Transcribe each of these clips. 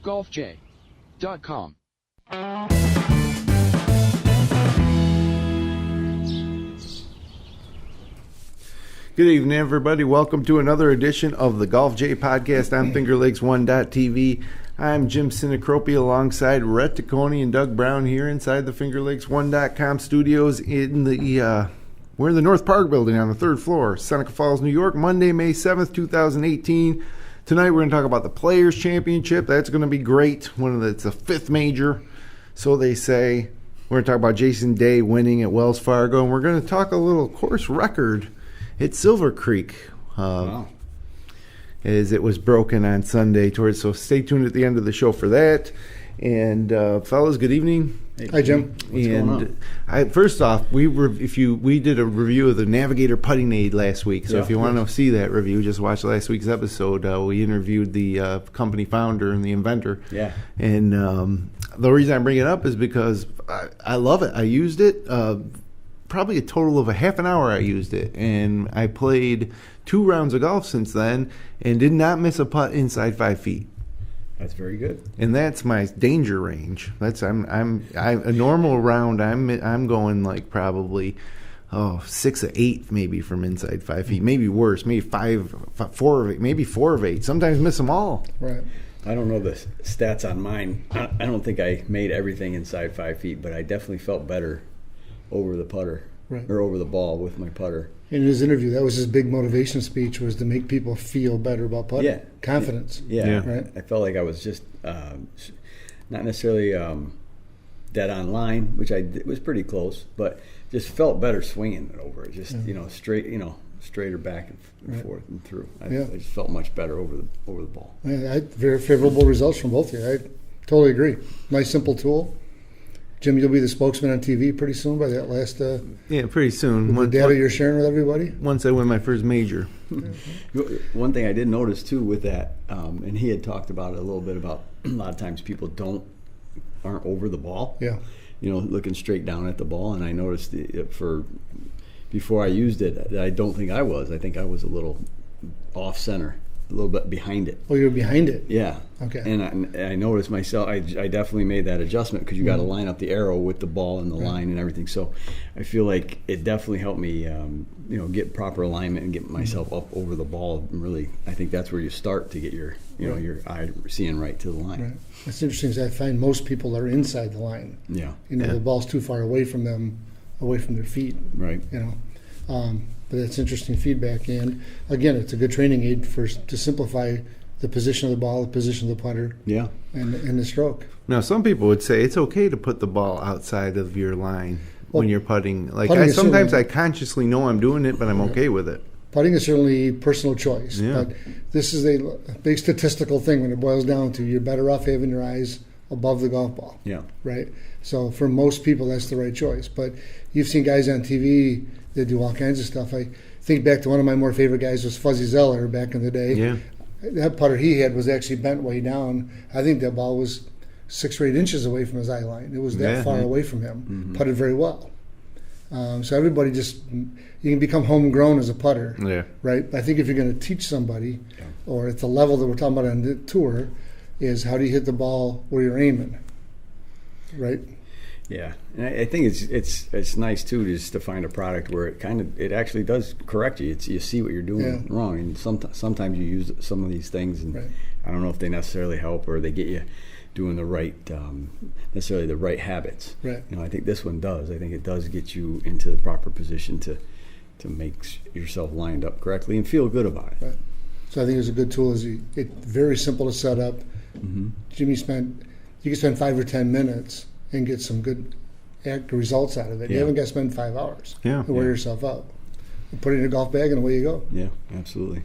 golfj.com. Good evening, everybody. Welcome to another edition of the Golf J Podcast on FingerLakes1.tv. I'm Jim Sinacropi alongside Rhett Taccone and Doug Brown here inside the FingerLakes1.com studios in the we're in the North Park building on the third floor, Seneca Falls, New York, Monday, May 7th, 2018. Tonight we're going to talk about the Players' Championship. That's going to be great. It's the fifth major, so they say. We're going to talk about Jason Day winning at Wells Fargo, and we're going to talk a little course record at Silver Creek. Wow. As it was broken on Sunday. So stay tuned at the end of the show for that. And fellas, good evening. Hey, hi, Jim. What's going on? First off, we did a review of the Navigator Putting Aid last week. So if you want to see that review, just watch last week's episode. We interviewed the company founder and the inventor. Yeah. And the reason I bring it up is because I love it. I used it. Probably a total of a half an hour I used it, and I played 2 rounds of golf since then and did not miss a putt inside 5 feet. That's very good. And that's my danger range. A normal round. I'm going like probably 6 of 8 maybe from inside 5 feet, maybe worse, maybe 4 of 8, maybe 4 of 8. Sometimes miss them all. Right. I don't know the stats on mine. I don't think I made everything inside 5 feet, but I definitely felt better over the putter, right, or over the ball with my putter. In his interview, that was his big motivation speech, was to make people feel better about putting. Yeah. Confidence. Yeah. Right? I felt like I was just not necessarily dead on line, which it was pretty close, but just felt better swinging it over. Just, straighter back and forth and through. I just felt much better over the ball. Yeah, very favorable results from both of you. I totally agree. Nice, simple tool. Jim, you'll be the spokesman on TV pretty soon by that last... pretty soon. The data you're sharing with everybody? Once I win my first major. One thing I did notice, too, with that, and he had talked about it a little bit, about a lot of times people aren't over the ball. Yeah. Looking straight down at the ball. And I noticed before I used it, I don't think I was. I think I was a little off-center, a little bit behind it. Oh, you were behind it? Yeah. Okay. And I noticed myself, I definitely made that adjustment, because you got to line up the arrow with the ball and the line and everything. So I feel like it definitely helped me, get proper alignment and get myself up over the ball. And really, I think that's where you start to get your eye seeing right to the line. Right. It's interesting, because I find most people are inside the line. Yeah. The ball's too far away from them, away from their feet. Right. But that's interesting feedback, and again, it's a good training aid to simplify the position of the ball, the position of the putter, and the stroke. Now, some people would say it's okay to put the ball outside of your line when you're putting. Like sometimes I consciously know I'm doing it, but I'm okay with it. Putting is certainly personal choice, but this is a big statistical thing when it boils down to you're better off having your eyes above the golf ball. Yeah. Right? So for most people, that's the right choice. But you've seen guys on TV that do all kinds of stuff. I think back to one of my more favorite guys was Fuzzy Zeller back in the day. Yeah. That putter he had was actually bent way down. I think that ball was 6 or 8 inches away from his eye line. It was that far away from him. Mm-hmm. Putted very well. So everybody you can become homegrown as a putter. Yeah. Right? I think if you're going to teach somebody, or at the level that we're talking about on the tour, is how do you hit the ball where you're aiming, right? Yeah, and I think it's nice too, just to find a product where it actually does correct you. You see what you're doing wrong, and sometimes you use some of these things, and I don't know if they necessarily help or they get you doing the right necessarily the right habits. Right. I think this one does. I think it does get you into the proper position to make yourself lined up correctly and feel good about it. Right. So I think it's a good tool. It's very simple to set up. Mm-hmm. Jimmy you can spend 5 or 10 minutes and get some good results out of it. You haven't got to spend 5 hours to wear yourself out. You put it in your golf bag and away you go. Yeah, absolutely.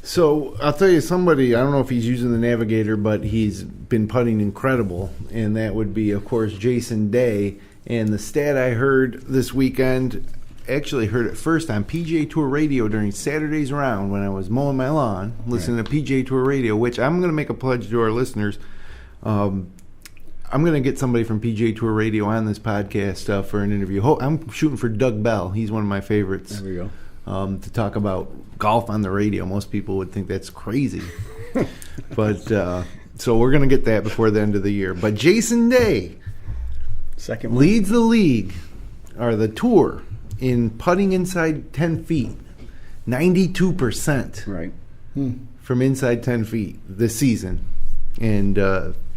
So I'll tell you somebody, I don't know if he's using the Navigator, but he's been putting incredible, and that would be, of course, Jason Day. And the stat I heard this weekend, actually heard it first on PGA Tour Radio during Saturday's round when I was mowing my lawn, listening to PGA Tour Radio, which I'm going to make a pledge to our listeners. I'm going to get somebody from PGA Tour Radio on this podcast for an interview. I'm shooting for Doug Bell. He's one of my favorites. There we go. To talk about golf on the radio. Most people would think that's crazy. But So we're going to get that before the end of the year. But Jason Day Second leads the league, or the tour, in putting inside 10 feet. 92%. Right. From inside 10 feet this season. And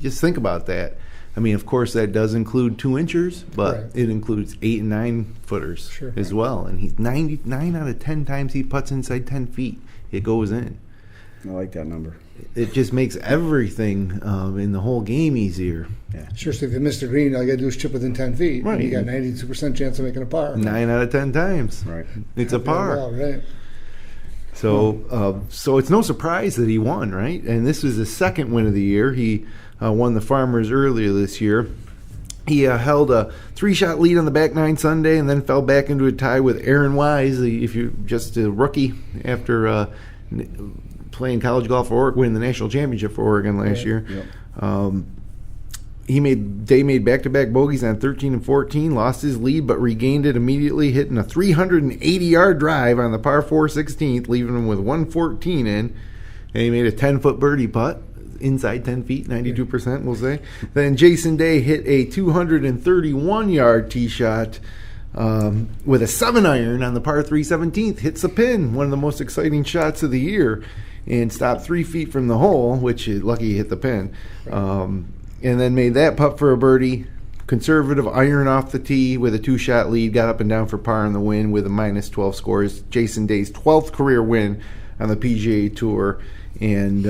just think about that. I mean, of course, that does include 2-inchers, but it includes 8 and 9 footers as well. And he's 99 out of 10 times he putts inside 10 feet, it goes in. I like that number. It just makes everything in the whole game easier. Yeah. Sure, so if you miss the green, all you got to do is chip within 10 feet. Right. And you got 92% chance of making a par. 9 out of 10 times. Right. It's a par. Well, right. So it's no surprise that he won, right? And this was his second win of the year. He won the Farmers earlier this year. He held a 3-shot lead on the back nine Sunday and then fell back into a tie with Aaron Wise, if you're just a rookie after playing college golf for Oregon, winning the national championship for Oregon last year. Yep. Day made back-to-back bogeys on 13 and 14, lost his lead but regained it immediately, hitting a 380-yard drive on the par 4 16th, leaving him with 114 in. And he made a 10-foot birdie putt, inside 10 feet, 92% we'll say. Then Jason Day hit a 231-yard tee shot with a 7-iron on the par 3 17th, hits the pin, one of the most exciting shots of the year, and stopped 3 feet from the hole, which is lucky he hit the pin. And then made that putt for a birdie. Conservative iron off the tee with a 2-shot lead. Got up and down for par on the win with a minus 12 scores. Jason Day's 12th career win on the PGA Tour. And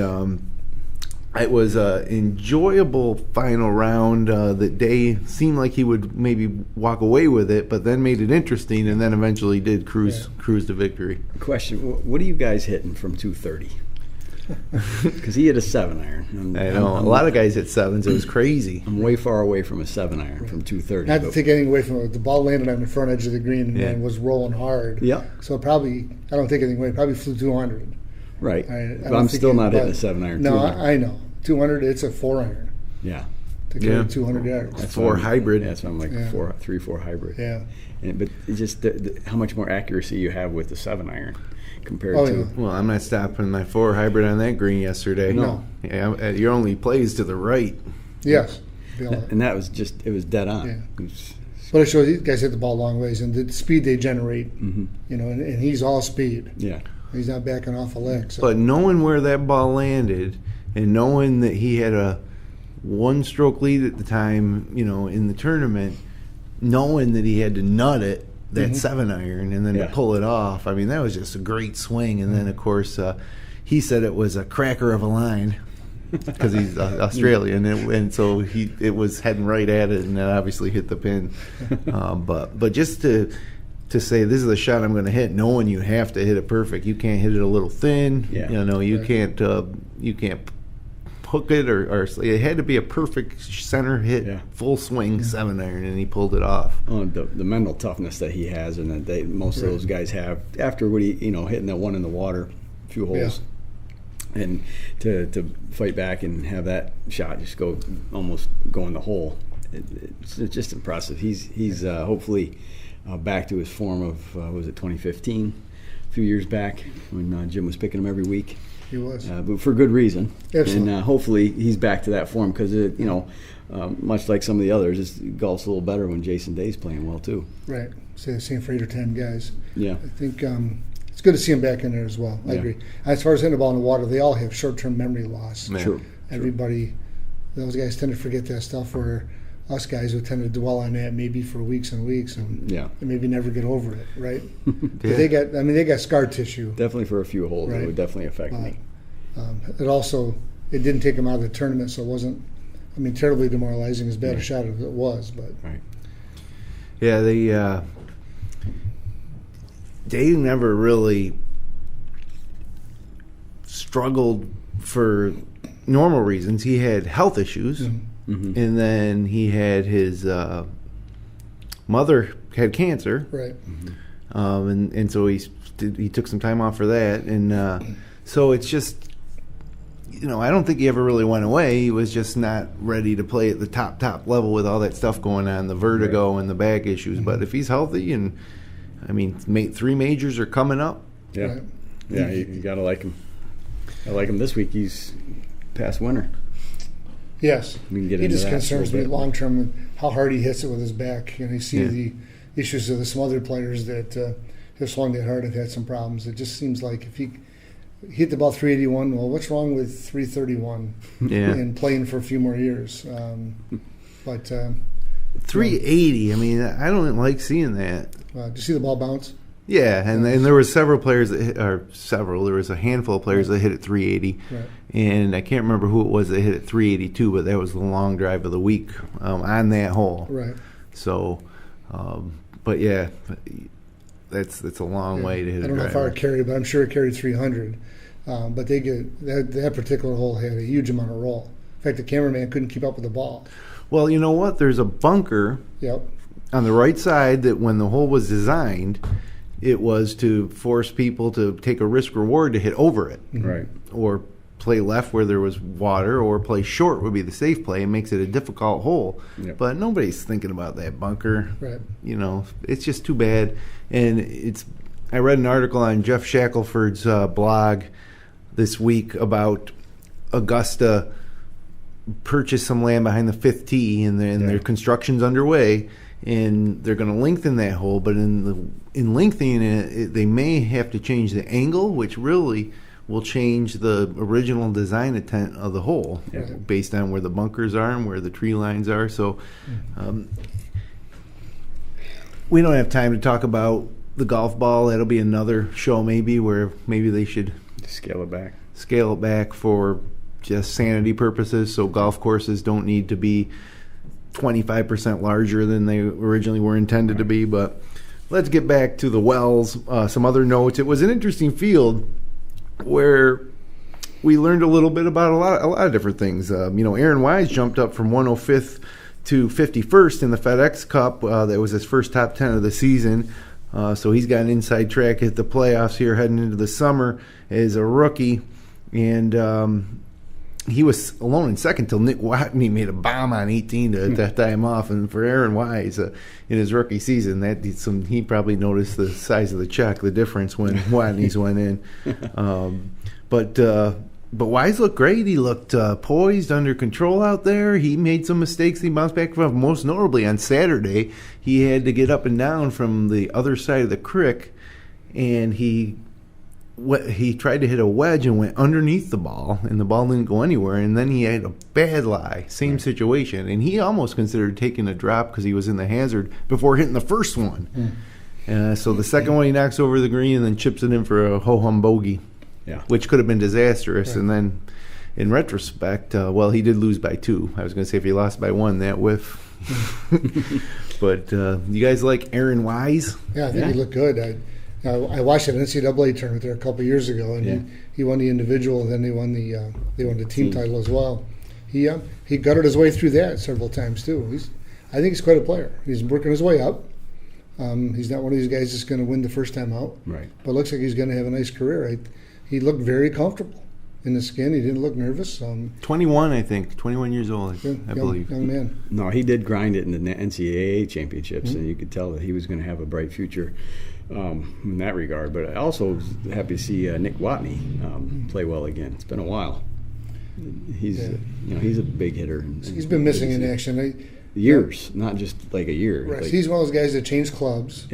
it was an enjoyable final round. That Day seemed like he would maybe walk away with it, but then made it interesting and then eventually did cruise to victory. Question, what are you guys hitting from 230? Because he hit a 7-iron. I know. A lot of guys hit 7s. It was crazy. I'm way far away from a 7-iron from 230. Not to take anything away from it. The ball landed on the front edge of the green and was rolling hard. Yeah. So probably, I don't take anything away, probably flew 200. Right. But I'm still not hitting a 7-iron. No, I know. 200, it's a 4-iron. Yeah. To carry 200 yards. That's 4 hybrid. Yeah, so I'm like 3-4 hybrid. Yeah. But it's just how much more accuracy you have with the 7-iron. Compared to well, I'm not stopping my 4 hybrid on that green yesterday. No, your only plays to the right. Yes, and that was it was dead on. Yeah. But it shows these guys hit the ball long ways and the speed they generate. You know, and he's all speed. Yeah, he's not backing off a leg. So. But knowing where that ball landed and knowing that he had a 1-stroke lead at the time, you know, in the tournament, knowing that he had to nut it. That 7-iron and then to pull it off. I mean, that was just a great swing. And then, of course, he said it was a cracker of a line because he's Australian, and so it was heading right at it, and then obviously hit the pin. But just to say this is the shot I'm going to hit, knowing you have to hit it perfect. You can't hit it a little thin. Yeah. You know, you can't hook it or it had to be a perfect center hit, full swing 7-iron, and he pulled it off. Oh, the mental toughness that he has, and that most of those guys have after hitting that one in the water, a few holes, and to fight back and have that shot just almost go in the hole. It's just impressive. He's hopefully back to his form of was it 2015, a few years back when Jim was picking him every week. He was, but for good reason. Absolutely. And hopefully he's back to that form because much like some of the others, golf's a little better when Jason Day's playing well too. Right. Say the same for 8 or 10 guys. Yeah. I think it's good to see him back in there as well. I agree. As far as hitting the ball in the water, they all have short-term memory loss. True. Everybody, those guys tend to forget that stuff. Where us guys would tend to dwell on that maybe for weeks and weeks, and maybe never get over it. Right. But they got scar tissue. Definitely for a few holes, it would definitely affect me. It didn't take him out of the tournament, so it wasn't, terribly demoralizing, as bad a shot as it was. But yeah, they never really struggled for normal reasons. He had health issues, and then he had his mother had cancer, right? And so he took some time off for that, and so it's just. I don't think he ever really went away. He was just not ready to play at the top level with all that stuff going on, the vertigo and the back issues. But if he's healthy, and 3 majors are coming up. Yeah, right. Yeah, you gotta like him. I like him this week. He's past winner. Yes. We can get he into just that concerns a me little bit. long term how hard he hits it with his back. And I see the issues of some other players that have swung that hard have had some problems. It just seems like if he hit the ball 381, well, what's wrong with 331 and playing for a few more years? But 380. I mean, I don't like seeing that. did you see the ball bounce? Yeah, and there were several players that hit, there was a handful of players that hit at 380, and I can't remember who it was that hit at 382, but that was the long drive of the week on that hole. Right. So, but yeah, that's a long way to hit a driver. I don't know how far it carried, but I'm sure it carried 300. But they get that particular hole had a huge amount of roll. In fact, the cameraman couldn't keep up with the ball. Well, you know what? There's a bunker on the right side that when the hole was designed, it was to force people to take a risk reward to hit over it. Right. Or play left where there was water, or play short would be the safe play. It makes it a difficult hole. Yep. But nobody's thinking about that bunker. Right. You know, it's just too bad. And I read an article on Jeff Shackelford's blog this week about Augusta purchased some land behind the fifth tee, and their construction's underway, and they're going to lengthen that hole. But in lengthening it, they may have to change the angle, which really will change the original design intent of the hole based on where the bunkers are and where the tree lines are. So we don't have time to talk about the golf ball. That'll be another show maybe where maybe they should scale it back for just sanity purposes, so golf courses don't need to be 25% larger than they originally were intended to be. But let's get back to the Wells. Some other notes. It was an interesting field where we learned a little bit about a lot of different things. Aaron Wise jumped up from 105th to 51st in the FedEx Cup. That was his first top 10 of the season. So he's got an inside track at the playoffs here heading into the summer as a rookie. And he was alone in second till Nick Watney made a bomb on 18 to tie him off. And for Aaron Wise, in his rookie season, he probably noticed the size of the check, the difference when Watney's went in. But Wise looked great. He looked poised, under control out there. He made some mistakes he bounced back from. Most notably on Saturday, he had to get up and down from the other side of the creek, and he tried to hit a wedge and went underneath the ball, and the ball didn't go anywhere. And then he had a bad lie, same situation, and he almost considered taking a drop because he was in the hazard before hitting the first one. So the second one he knocks over the green and then chips it in for a ho-hum bogey. Yeah. Which could have been disastrous. Right. And then, in retrospect, he did lose by 2. I was going to say if he lost by 1, that whiff. But you guys like Aaron Wise? Yeah, I think he looked good. I watched an NCAA tournament there a couple of years ago, and he won the individual, and then they won the team title as well. He gutted his way through that several times too. I think he's quite a player. He's working his way up. He's not one of these guys that's going to win the first time out. Right. But it looks like he's going to have a nice career. He looked very comfortable in the skin. He didn't look nervous. 21, I think. 21 years old, I believe. Young man. No, he did grind it in the NCAA championships, and you could tell that he was going to have a bright future in that regard. But I also was happy to see Nick Watney play well again. It's been a while. He's a big hitter. He's been missing in action. Years, not just like a year. Right. Like, He's one of those guys that changed clubs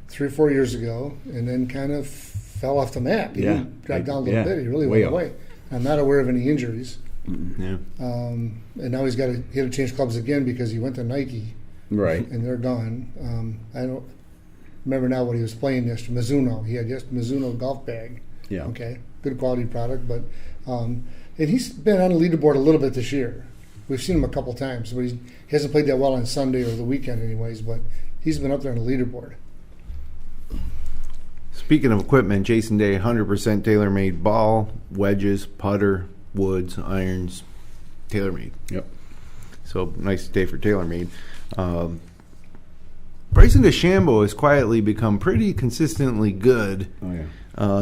3 or 4 years ago, and then kind of fell off the map. He dropped down a little bit. He really went away. I'm not aware of any injuries. Yeah. And now he had to change clubs again because he went to Nike. Right. And they're gone. I don't remember now what he was playing yesterday. Mizuno. He had just Mizuno golf bag. Yeah. Okay. Good quality product, but and he's been on the leaderboard a little bit this year. We've seen him a couple times, but he hasn't played that well on Sunday or the weekend anyways, but he's been up there on the leaderboard. Speaking of equipment, Jason Day, 100% TaylorMade ball, wedges, putter, woods, irons, TaylorMade. Yep. So nice day for TaylorMade. Bryson DeChambeau has quietly become pretty consistently good. Oh, yeah.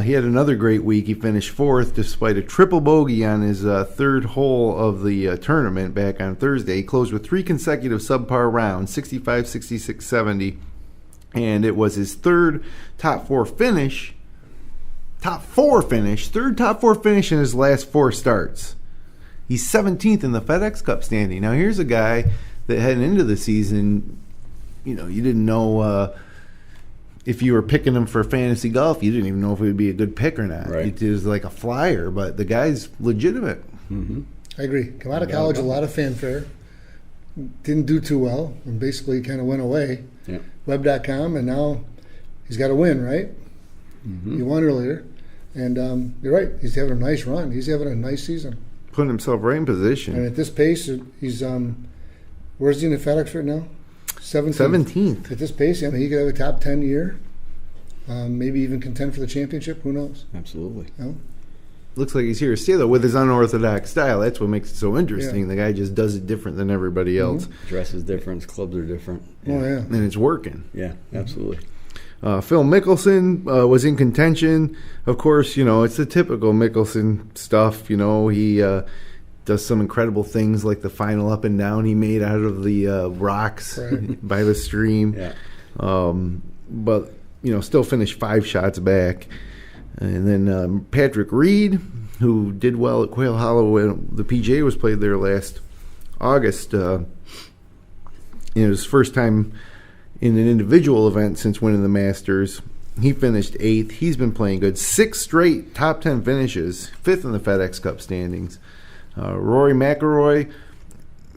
He had another great week. He finished 4th despite a triple bogey on his third hole of the tournament back on Thursday. He closed with 3 consecutive subpar rounds, 65, 66, 70. And it was his third top 4 finish in his last 4 starts. He's 17th in the FedEx Cup standing. Now, here's a guy that heading into the season, you didn't know if you were picking him for fantasy golf. You didn't even know if he would be a good pick or not. Right. It was like a flyer, but the guy's legitimate. Mm-hmm. I agree. Come out of college, a lot of fanfare. Didn't do too well, and basically kind of went away. Yeah. Web.com, and now he's got a win, right? Mm-hmm. He won earlier. And you're right. He's having a nice run. He's having a nice season. Putting himself right in position. And at this pace, he's where's he in the FedEx right now? 17th. At this pace, I mean, he could have a top 10 year. Maybe even contend for the championship. Who knows? Absolutely. Looks like he's here to stay, though, with his unorthodox style. That's what makes it so interesting. Yeah. The guy just does it different than everybody else. Dress is different. His clubs are different. Yeah. Oh, yeah. And it's working. Yeah, absolutely. Phil Mickelson was in contention. Of course, it's the typical Mickelson stuff. He does some incredible things like the final up and down he made out of the rocks by the stream. Yeah. But, still finished 5 shots back. And then Patrick Reed, who did well at Quail Hollow when the PGA was played there last August. His first time in an individual event since winning the Masters. He finished 8th. He's been playing good. 6 straight top 10 finishes, 5th in the FedEx Cup standings. Rory McIlroy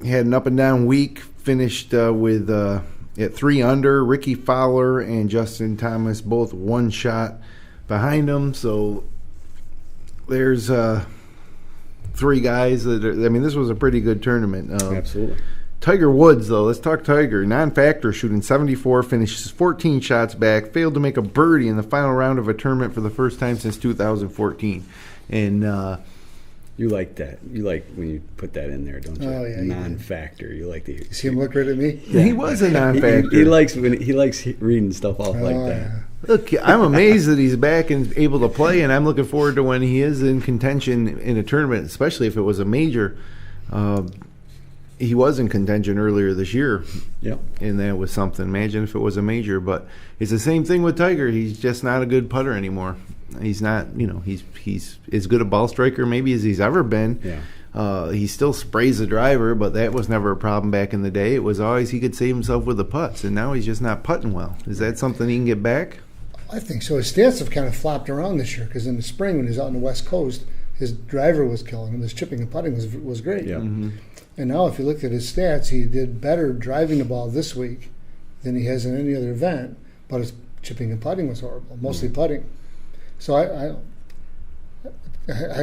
had an up-and-down week, finished with at 3 under. Ricky Fowler and Justin Thomas both 1 shot behind him. So there's 3 guys that this was a pretty good tournament. Absolutely. Tiger Woods, though, let's talk Tiger. Non-factor, shooting 74, finishes 14 shots back, failed to make a birdie in the final round of a tournament for the first time since 2014. And you like that. You like when you put that in there, don't you? Oh, yeah. Non-factor. You like to see him look right at me? Yeah. He was a non-factor. He likes reading stuff off like that. Yeah. Look, I'm amazed that he's back and able to play, and I'm looking forward to when he is in contention in a tournament, especially if it was a major. He was in contention earlier this year. Yep. And that was something. Imagine if it was a major. But it's the same thing with Tiger. He's just not a good putter anymore. He's not, he's as good a ball striker maybe as he's ever been. Yeah. He still sprays the driver, but that was never a problem back in the day. It was always he could save himself with the putts, and now he's just not putting well. Is that something he can get back? I think so. His stats have kind of flopped around this year because in the spring when he was out on the West Coast, his driver was killing him. His chipping and putting was great. Yeah. Mm-hmm. And now if you look at his stats, he did better driving the ball this week than he has in any other event, but his chipping and putting was horrible, mostly putting. So I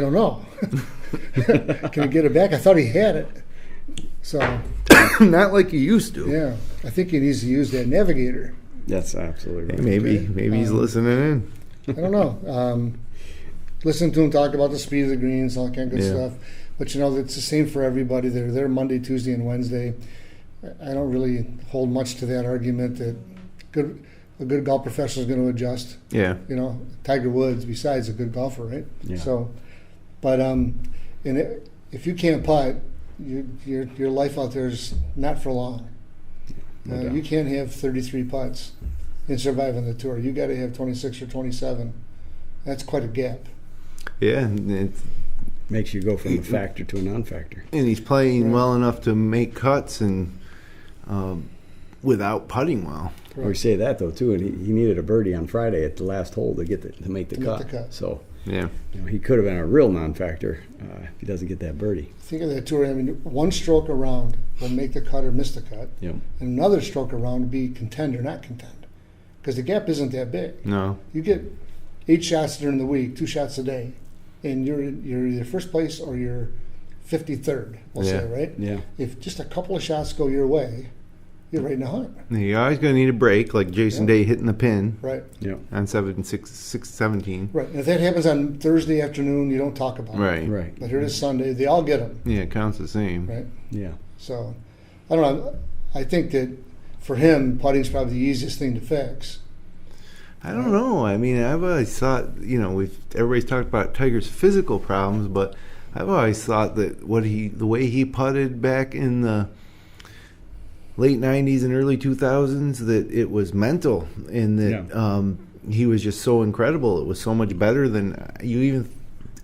don't know. Can he get it back? I thought he had it. So not like he used to. Yeah. I think he needs to use that navigator. That's absolutely right. Maybe he's listening in. I don't know. Listen to him talk about the speed of the greens, all that kind of good stuff. But, it's the same for everybody. They're there Monday, Tuesday, and Wednesday. I don't really hold much to that argument that a good golf professional is going to adjust. Yeah. Tiger Woods, besides a good golfer, right? Yeah. So, but if you can't putt, your life out there is not for long. You can't have 33 putts and survive on the tour. You got to have 26 or 27. That's quite a gap. Yeah, makes you go from a factor to a non-factor. And he's playing well enough to make cuts and without putting well. Right. We say that though too, and he needed a birdie on Friday at the last hole to make the cut. So yeah, he could have been a real non-factor if he doesn't get that birdie. Think of that tour. One stroke around will make the cut or miss the cut, and another stroke around will be contend or not contend, because the gap isn't that big. No, you get 8 shots during the week, 2 shots a day, and you're either first place or you're 53rd. We'll say, right? Yeah. If just a couple of shots go your way, you're right in the hunt. You're always going to need a break, like Jason Day hitting the pin. Right. Yeah. On 17. Right. And if that happens on Thursday afternoon, you don't talk about it. Right. But here it is Sunday. They all get them. Yeah, it counts the same. Right. Yeah. So, I don't know. I think that for him, putting's probably the easiest thing to fix. I don't know. I mean, I've always thought, everybody's talked about Tiger's physical problems, but I've always thought that the way he putted back in the late 90s and early 2000s, that it was mental, and that he was just so incredible. It was so much better than you even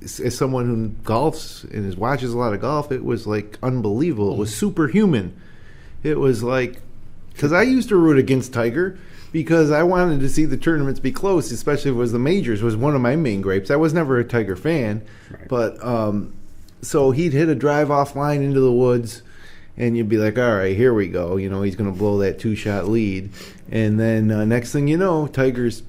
as someone who golfs and watches a lot of golf, it was like unbelievable. It was superhuman. It was like, because I used to root against Tiger because I wanted to see the tournaments be close, especially if it was the majors, was one of my main gripes. I was never a Tiger fan, but so he'd hit a drive offline into the woods, and you'd be like, all right, here we go. You know, he's going to blow that 2-shot lead. And then next thing you know, Tiger's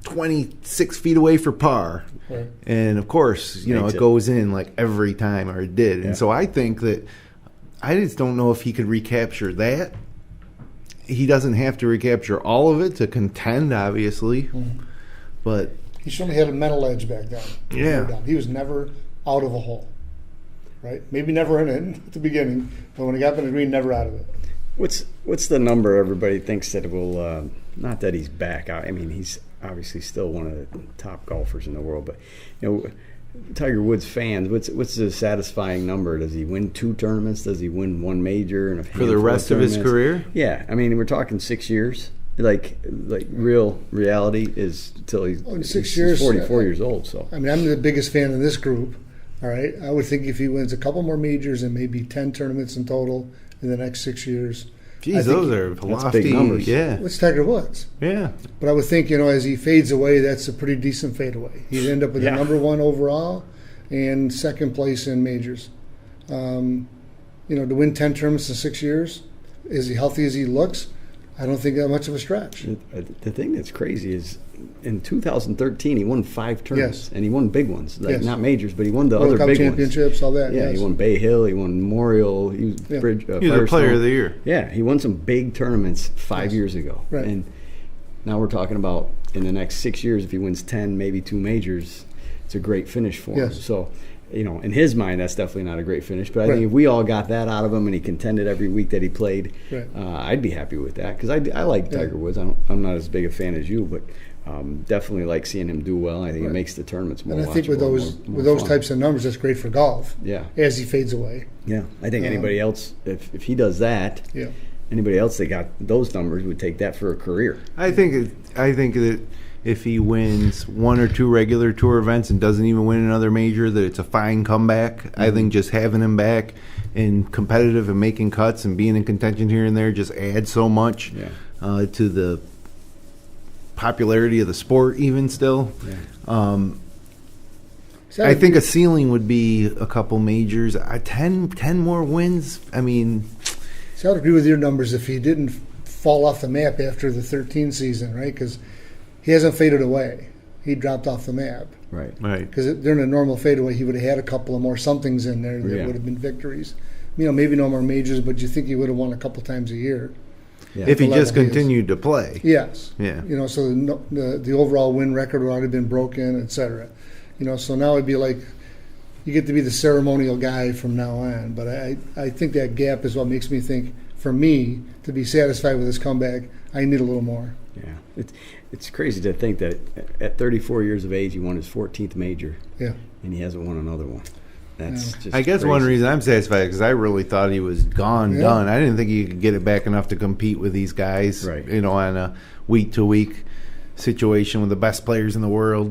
26 feet away for par. Right. And, of course, you know, it goes in like every time, or it did. And so I think that I just don't know if he could recapture that. He doesn't have to recapture all of it to contend, obviously. Mm-hmm. But he certainly had a mental edge back then. Yeah. He was never out of a hole. Right? Maybe never in it at the beginning, but when he got up in the green, never out of it. What's the number everybody thinks that will, not that he's back. I mean, he's obviously still one of the top golfers in the world, but, you know, Tiger Woods fans, what's the satisfying number? Does he win 2 tournaments? Does he win 1 major and for the rest of his career? Yeah, I mean, we're talking 6 years. Like real reality is until he's 6 years. 44 years old. So I mean, I'm the biggest fan of this group. All right, I would think if he wins a couple more majors and maybe 10 tournaments in total in the next 6 years. Geez, those are lofty big numbers. Yeah, what's Tiger Woods? Yeah, but I would think, you know, as he fades away, that's a pretty decent fadeaway. He'd end up with the number 1 overall and second place in majors. You know, to win 10 tournaments in 6 years, as healthy as he looks, I don't think that much of a stretch. The thing that's crazy is in 2013 he won 5 tournaments, and he won big ones, like not majors, but he won the World other Cup big championships, all that. Yeah, he won Bay Hill, he won Memorial, he was he was the player of the year. Yeah, he won some big tournaments 5 years ago, and now we're talking about in the next 6 years, if he wins 10, maybe 2 majors, it's a great finish for him. So, you know, in his mind, that's definitely not a great finish. But I think if we all got that out of him and he contended every week that he played, I'd be happy with that. Because I like Tiger Woods. I'm not as big a fan as you, but definitely like seeing him do well. I think it makes the tournaments more watchable. And I think with those types of numbers, that's great for golf. Yeah. As he fades away. Yeah. I think anybody else, if he does that, anybody else that got those numbers would take that for a career. I think that if he wins 1 or 2 regular tour events and doesn't even win another major, that it's a fine comeback. Mm-hmm. I think just having him back and competitive and making cuts and being in contention here and there just adds so much to the popularity of the sport even still. Yeah. I think a ceiling would be a couple majors. 10 more wins. I mean, so I would agree with your numbers if he didn't fall off the map after the 13 season, right? Because he hasn't faded away. He dropped off the map. Right. Because during a normal fadeaway, he would have had a couple of more somethings in there that would have been victories. You know, maybe no more majors, but you think he would have won a couple times a year. Yeah. If he just continued to play. Yes. Yeah. You know, so the overall win record would already been broken, et cetera. You know, so now it'd be like you get to be the ceremonial guy from now on. But I think that gap is what makes me think, for me, to be satisfied with his comeback, I need a little more. Yeah. It's crazy to think that at 34 years of age, he won his 14th major. Yeah. And he hasn't won another one. That's just I guess crazy. One reason I'm satisfied is because I really thought he was done. I didn't think he could get it back enough to compete with these guys, you know, on a week-to-week situation with the best players in the world.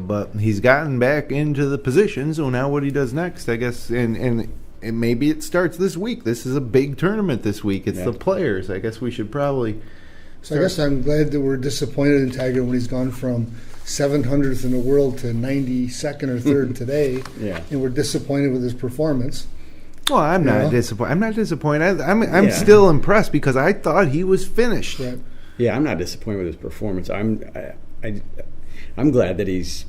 But he's gotten back into the position, so now what he does next, I guess, and maybe it starts this week. This is a big tournament this week. It's the Players. I guess we should probably... So I guess I'm glad that we're disappointed in Tiger when he's gone from 700th in the world to 92nd or 3rd today, and we're disappointed with his performance. Well, I'm not disappointed. I'm not disappointed. I'm still impressed because I thought he was finished. Right. Yeah, I'm not disappointed with his performance. I'm glad that he's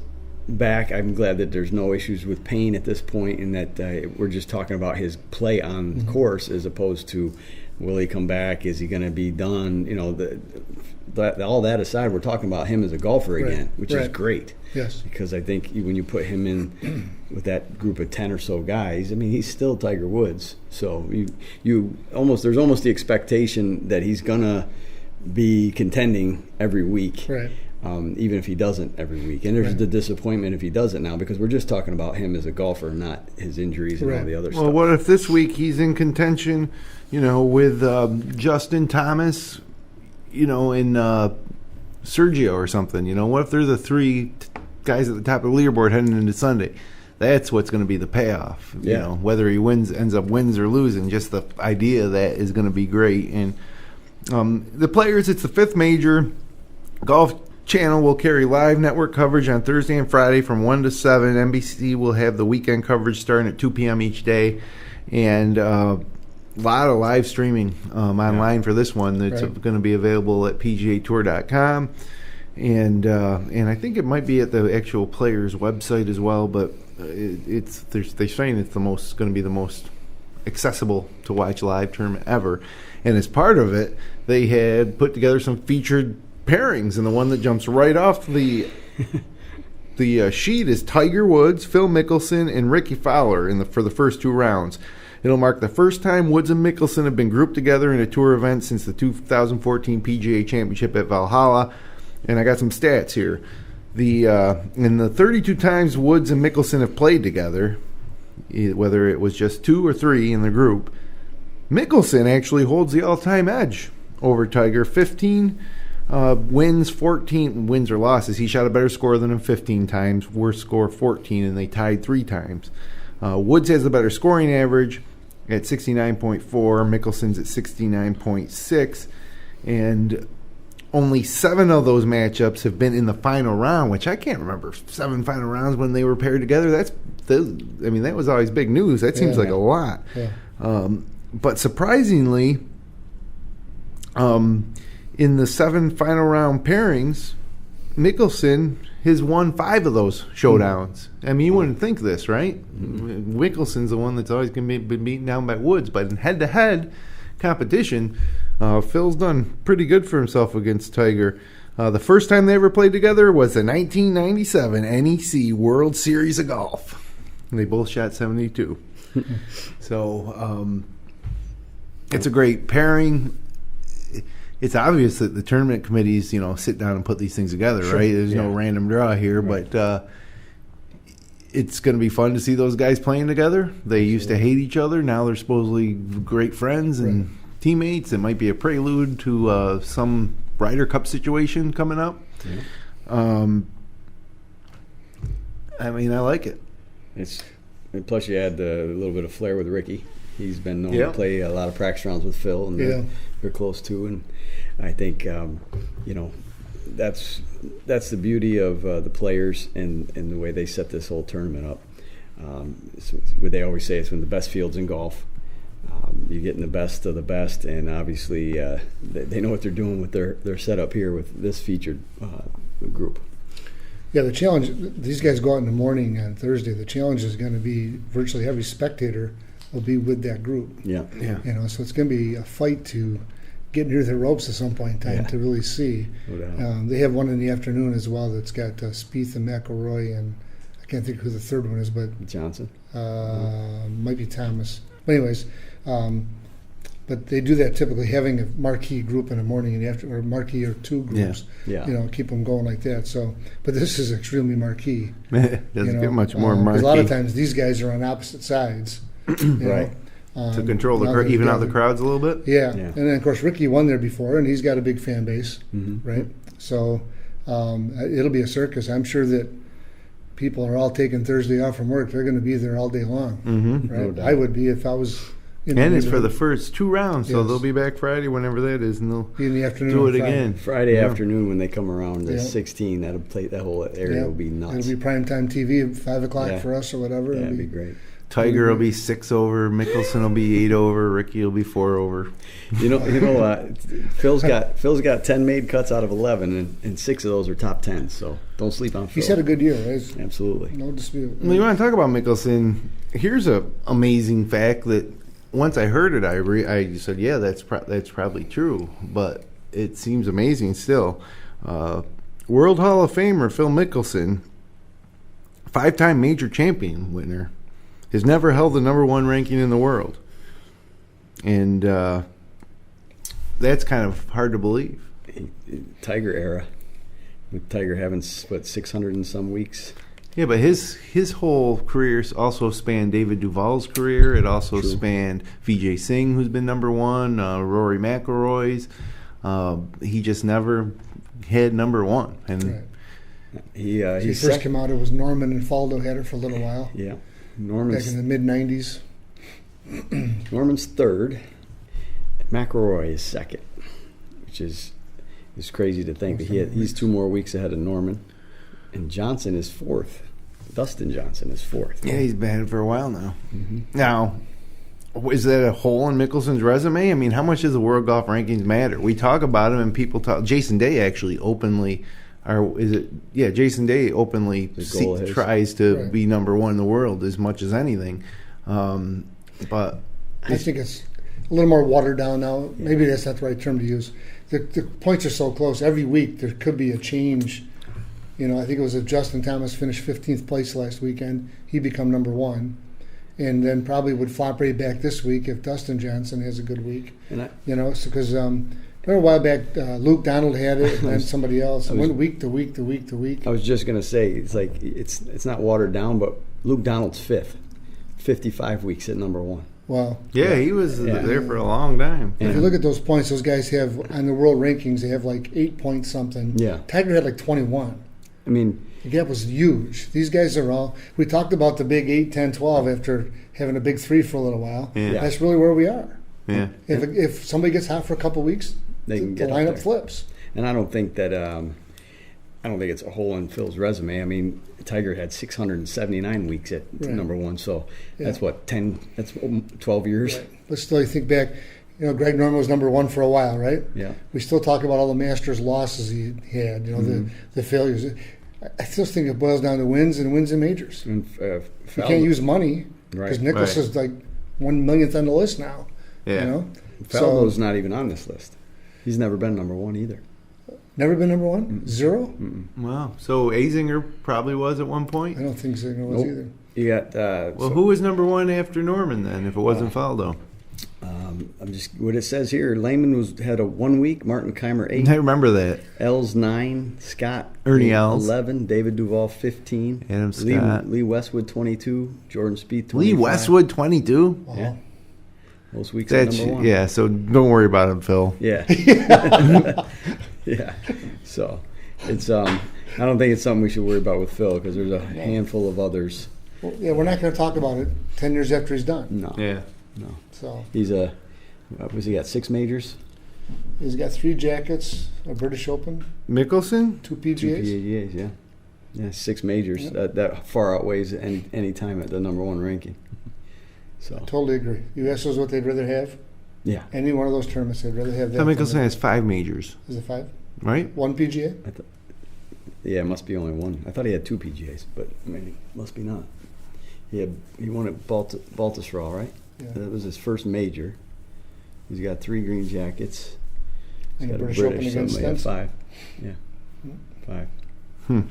back. I'm glad that there's no issues with pain at this point, and that we're just talking about his play on the course as opposed to will he come back? Is he going to be done? You know, all that aside, we're talking about him as a golfer again, which is great. Yes. Because I think when you put him in with that group of 10 or so guys, I mean, he's still Tiger Woods. So there's almost the expectation that he's going to be contending every week. Right. Even if he doesn't every week. And there's the disappointment if he doesn't now, because we're just talking about him as a golfer, not his injuries and all the other stuff. Well, what if this week he's in contention, you know, with Justin Thomas, you know, and Sergio or something? You know, what if they're the 3 guys at the top of the leaderboard heading into Sunday? that's what's going to be the payoff. You know, whether he ends up wins or losing, just the idea of that is going to be great. And the Players, it's the 5th major. Golf Channel will carry live network coverage on Thursday and Friday from 1 to 7. NBC will have the weekend coverage starting at 2 p.m. each day. And a lot of live streaming online for this one that's going to be available at PGAtour.com. And I think it might be at the actual Players website as well, but they're saying it's going to be the most accessible to watch live tournament ever. And as part of it, they had put together some featured pairings, and the one that jumps right off the sheet is Tiger Woods, Phil Mickelson, and Ricky Fowler for the first 2 rounds. It'll mark the first time Woods and Mickelson have been grouped together in a tour event since the 2014 PGA Championship at Valhalla. And I got some stats here. In the 32 times Woods and Mickelson have played together, whether it was just 2 or 3 in the group, Mickelson actually holds the all-time edge over Tiger. 15 wins, 14 wins or losses. He shot a better score than him 15 times, worst score 14, and they tied 3 times. Woods has the better scoring average at 69.4. Mickelson's at 69.6. And only 7 of those matchups have been in the final round, which I can't remember 7 final rounds when they were paired together. That was always big news. That seems like a lot. Yeah. But surprisingly, in the 7 final round pairings, Mickelson has won 5 of those showdowns. I mean, you wouldn't think this, right? Mickelson's the one that's always been beaten down by Woods, but in head-to-head competition, Phil's done pretty good for himself against Tiger. The first time they ever played together was the 1997 NEC World Series of Golf. And they both shot 72. So it's a great pairing. It's obvious that the tournament committees, sit down and put these things together, right? There's no random draw here, but it's going to be fun to see those guys playing together. They used to hate each other. Now they're supposedly great friends and teammates. It might be a prelude to some Ryder Cup situation coming up. Yeah. I like it. And plus you add a little bit of flair with Ricky. He's been known to play a lot of practice rounds with Phil, and they're close too. And I think that's the beauty of the Players and the way they set this whole tournament up. What they always say is when the best field's in golf, you're getting the best of the best, and obviously they know what they're doing with their setup here with this featured group. Yeah, the challenge, these guys go out in the morning on Thursday. The challenge is going to be virtually every spectator will be with that group. Yeah. So it's going to be a fight to get near the ropes at some point in time to really see. No, they have one in the afternoon as well that's got Spieth and McIlroy, and I can't think who the third one is, but Johnson. Might be Thomas. But anyways, but they do that typically, having a marquee group in the morning and after, or marquee or 2 groups. Yeah. Keep them going like that. So, but this is extremely marquee. It doesn't get much more marquee. A lot of times these guys are on opposite sides. Right. To control even out the crowds a little bit. Yeah. And then of course Ricky won there before, and he's got a big fan base, right? So it'll be a circus. I'm sure that people are all taking Thursday off from work. They're going to be there all day long, right? No, I would be if I was. And it's for the first 2 rounds, so they'll be back Friday whenever that is, and they'll be in the afternoon do it again. Friday afternoon when they come around at 16, that whole area will be nuts. It'll be primetime TV at 5 o'clock for us or whatever. Yeah, it'll be great. Tiger will be 6 over, Mickelson will be 8 over, Ricky will be 4 over. Phil's got 10 made cuts out of 11, and 6 of those are top 10. So don't sleep on Phil. He's had a good year, right? Absolutely, no dispute. Well, you want to talk about Mickelson? Here's a amazing fact that once I heard it, I said, yeah, that's probably true, but it seems amazing still. World Hall of Famer Phil Mickelson, 5-time major champion winner, has never held the number 1 ranking in the world. And that's kind of hard to believe. Tiger era, with Tiger having, 600 and some weeks. Yeah, but his whole career also spanned David Duval's career. It also spanned Vijay Singh, who's been number 1, Rory McIlroy's. He just never had number 1. And He He first came out, it was Norman and Faldo had it for a little while. Yeah, Back in the mid-'90s. Norman's third. McElroy is second, which is crazy to think that he's 2 more weeks ahead of Norman. And Johnson is fourth. Dustin Johnson is fourth. Yeah, he's been at it for a while now. Mm-hmm. Now, is that a hole in Mickelson's resume? I mean, how much does the World Golf Rankings matter? We talk about him, and people talk. Jason Day actually openly, Jason Day openly tries to be number one in the world as much as anything. But I think it's a little more watered down now. Maybe that's not the right term to use. The points are so close. Every week there could be a change. I think it was if Justin Thomas finished 15th place last weekend, he'd become number one. And then probably would flop right back this week if Dustin Johnson has a good week. Because remember a while back, Luke Donald had it, and then somebody else. It went week to week to week to week. I was just gonna say it's not watered down, but Luke Donald's fifth, 55 weeks at number one. Wow. Yeah, he was there for a long time. If you look at those points, those guys have on the world rankings, they have like 8 points something. Yeah. Tiger had like 21. I mean, the gap was huge. These guys are all. We talked about the big 8, 10, 12 after having a big 3 for a little while. Yeah. That's really where we are. Yeah. If somebody gets hot for a couple weeks, they can get the lineup flips. And I don't think that. I don't think it's a hole in Phil's resume. I mean, Tiger had 679 weeks at number one, so that's what 10. That's 12 years. Right. But still, you think back. Greg Norman was number one for a while, right? Yeah. We still talk about all the Masters losses he had. The failures. I still think it boils down to wins and majors. And, you can't use money because Nicklaus is like 1/1,000,000th on the list now. Yeah. Faldo's not even on this list. He's never been number one either. Never been number one? Mm-mm. 0? Mm-mm. Wow. So Azinger probably was at one point? I don't think Zinger was either. You got. Who was number one after Norman then, if it wasn't Faldo? What it says here, Lehman had a 1 week, Martin Keimer 8. I remember that. Els 9, Scott Ernie Els 11, David Duval 15, Adam Scott, Lee Westwood 22, Jordan Spieth 25. Lee Westwood 22. Wow. Yeah. Most weeks at number one. Yeah, so don't worry about him, Phil. Yeah. Yeah. So it's I don't think it's something we should worry about with Phil because there's a handful of others. Well, yeah, we're not going to talk about it 10 years after he's done. No. Yeah. No. So he's what's he got? 6 majors. He's got 3 jackets, a British Open, Mickelson, 2 2 PGAs. PGAs, yeah. Yeah, 6 majors. Yep. That far outweighs any time at the number one ranking. So Totally agree. You ask us what they'd rather have? yeah. Any one of those tournaments, they'd rather have that. Phil Mickelson has 5 majors, Is it 5? right? 1 PGA? Yeah, it must be only one. I thought he had 2 PGAs, but maybe must be not. He won at Baltusrol, right? Yeah. That was his first major. He's got 3 green jackets. He's And got a a British Open British against something. Stenson. 5. Yeah, 5.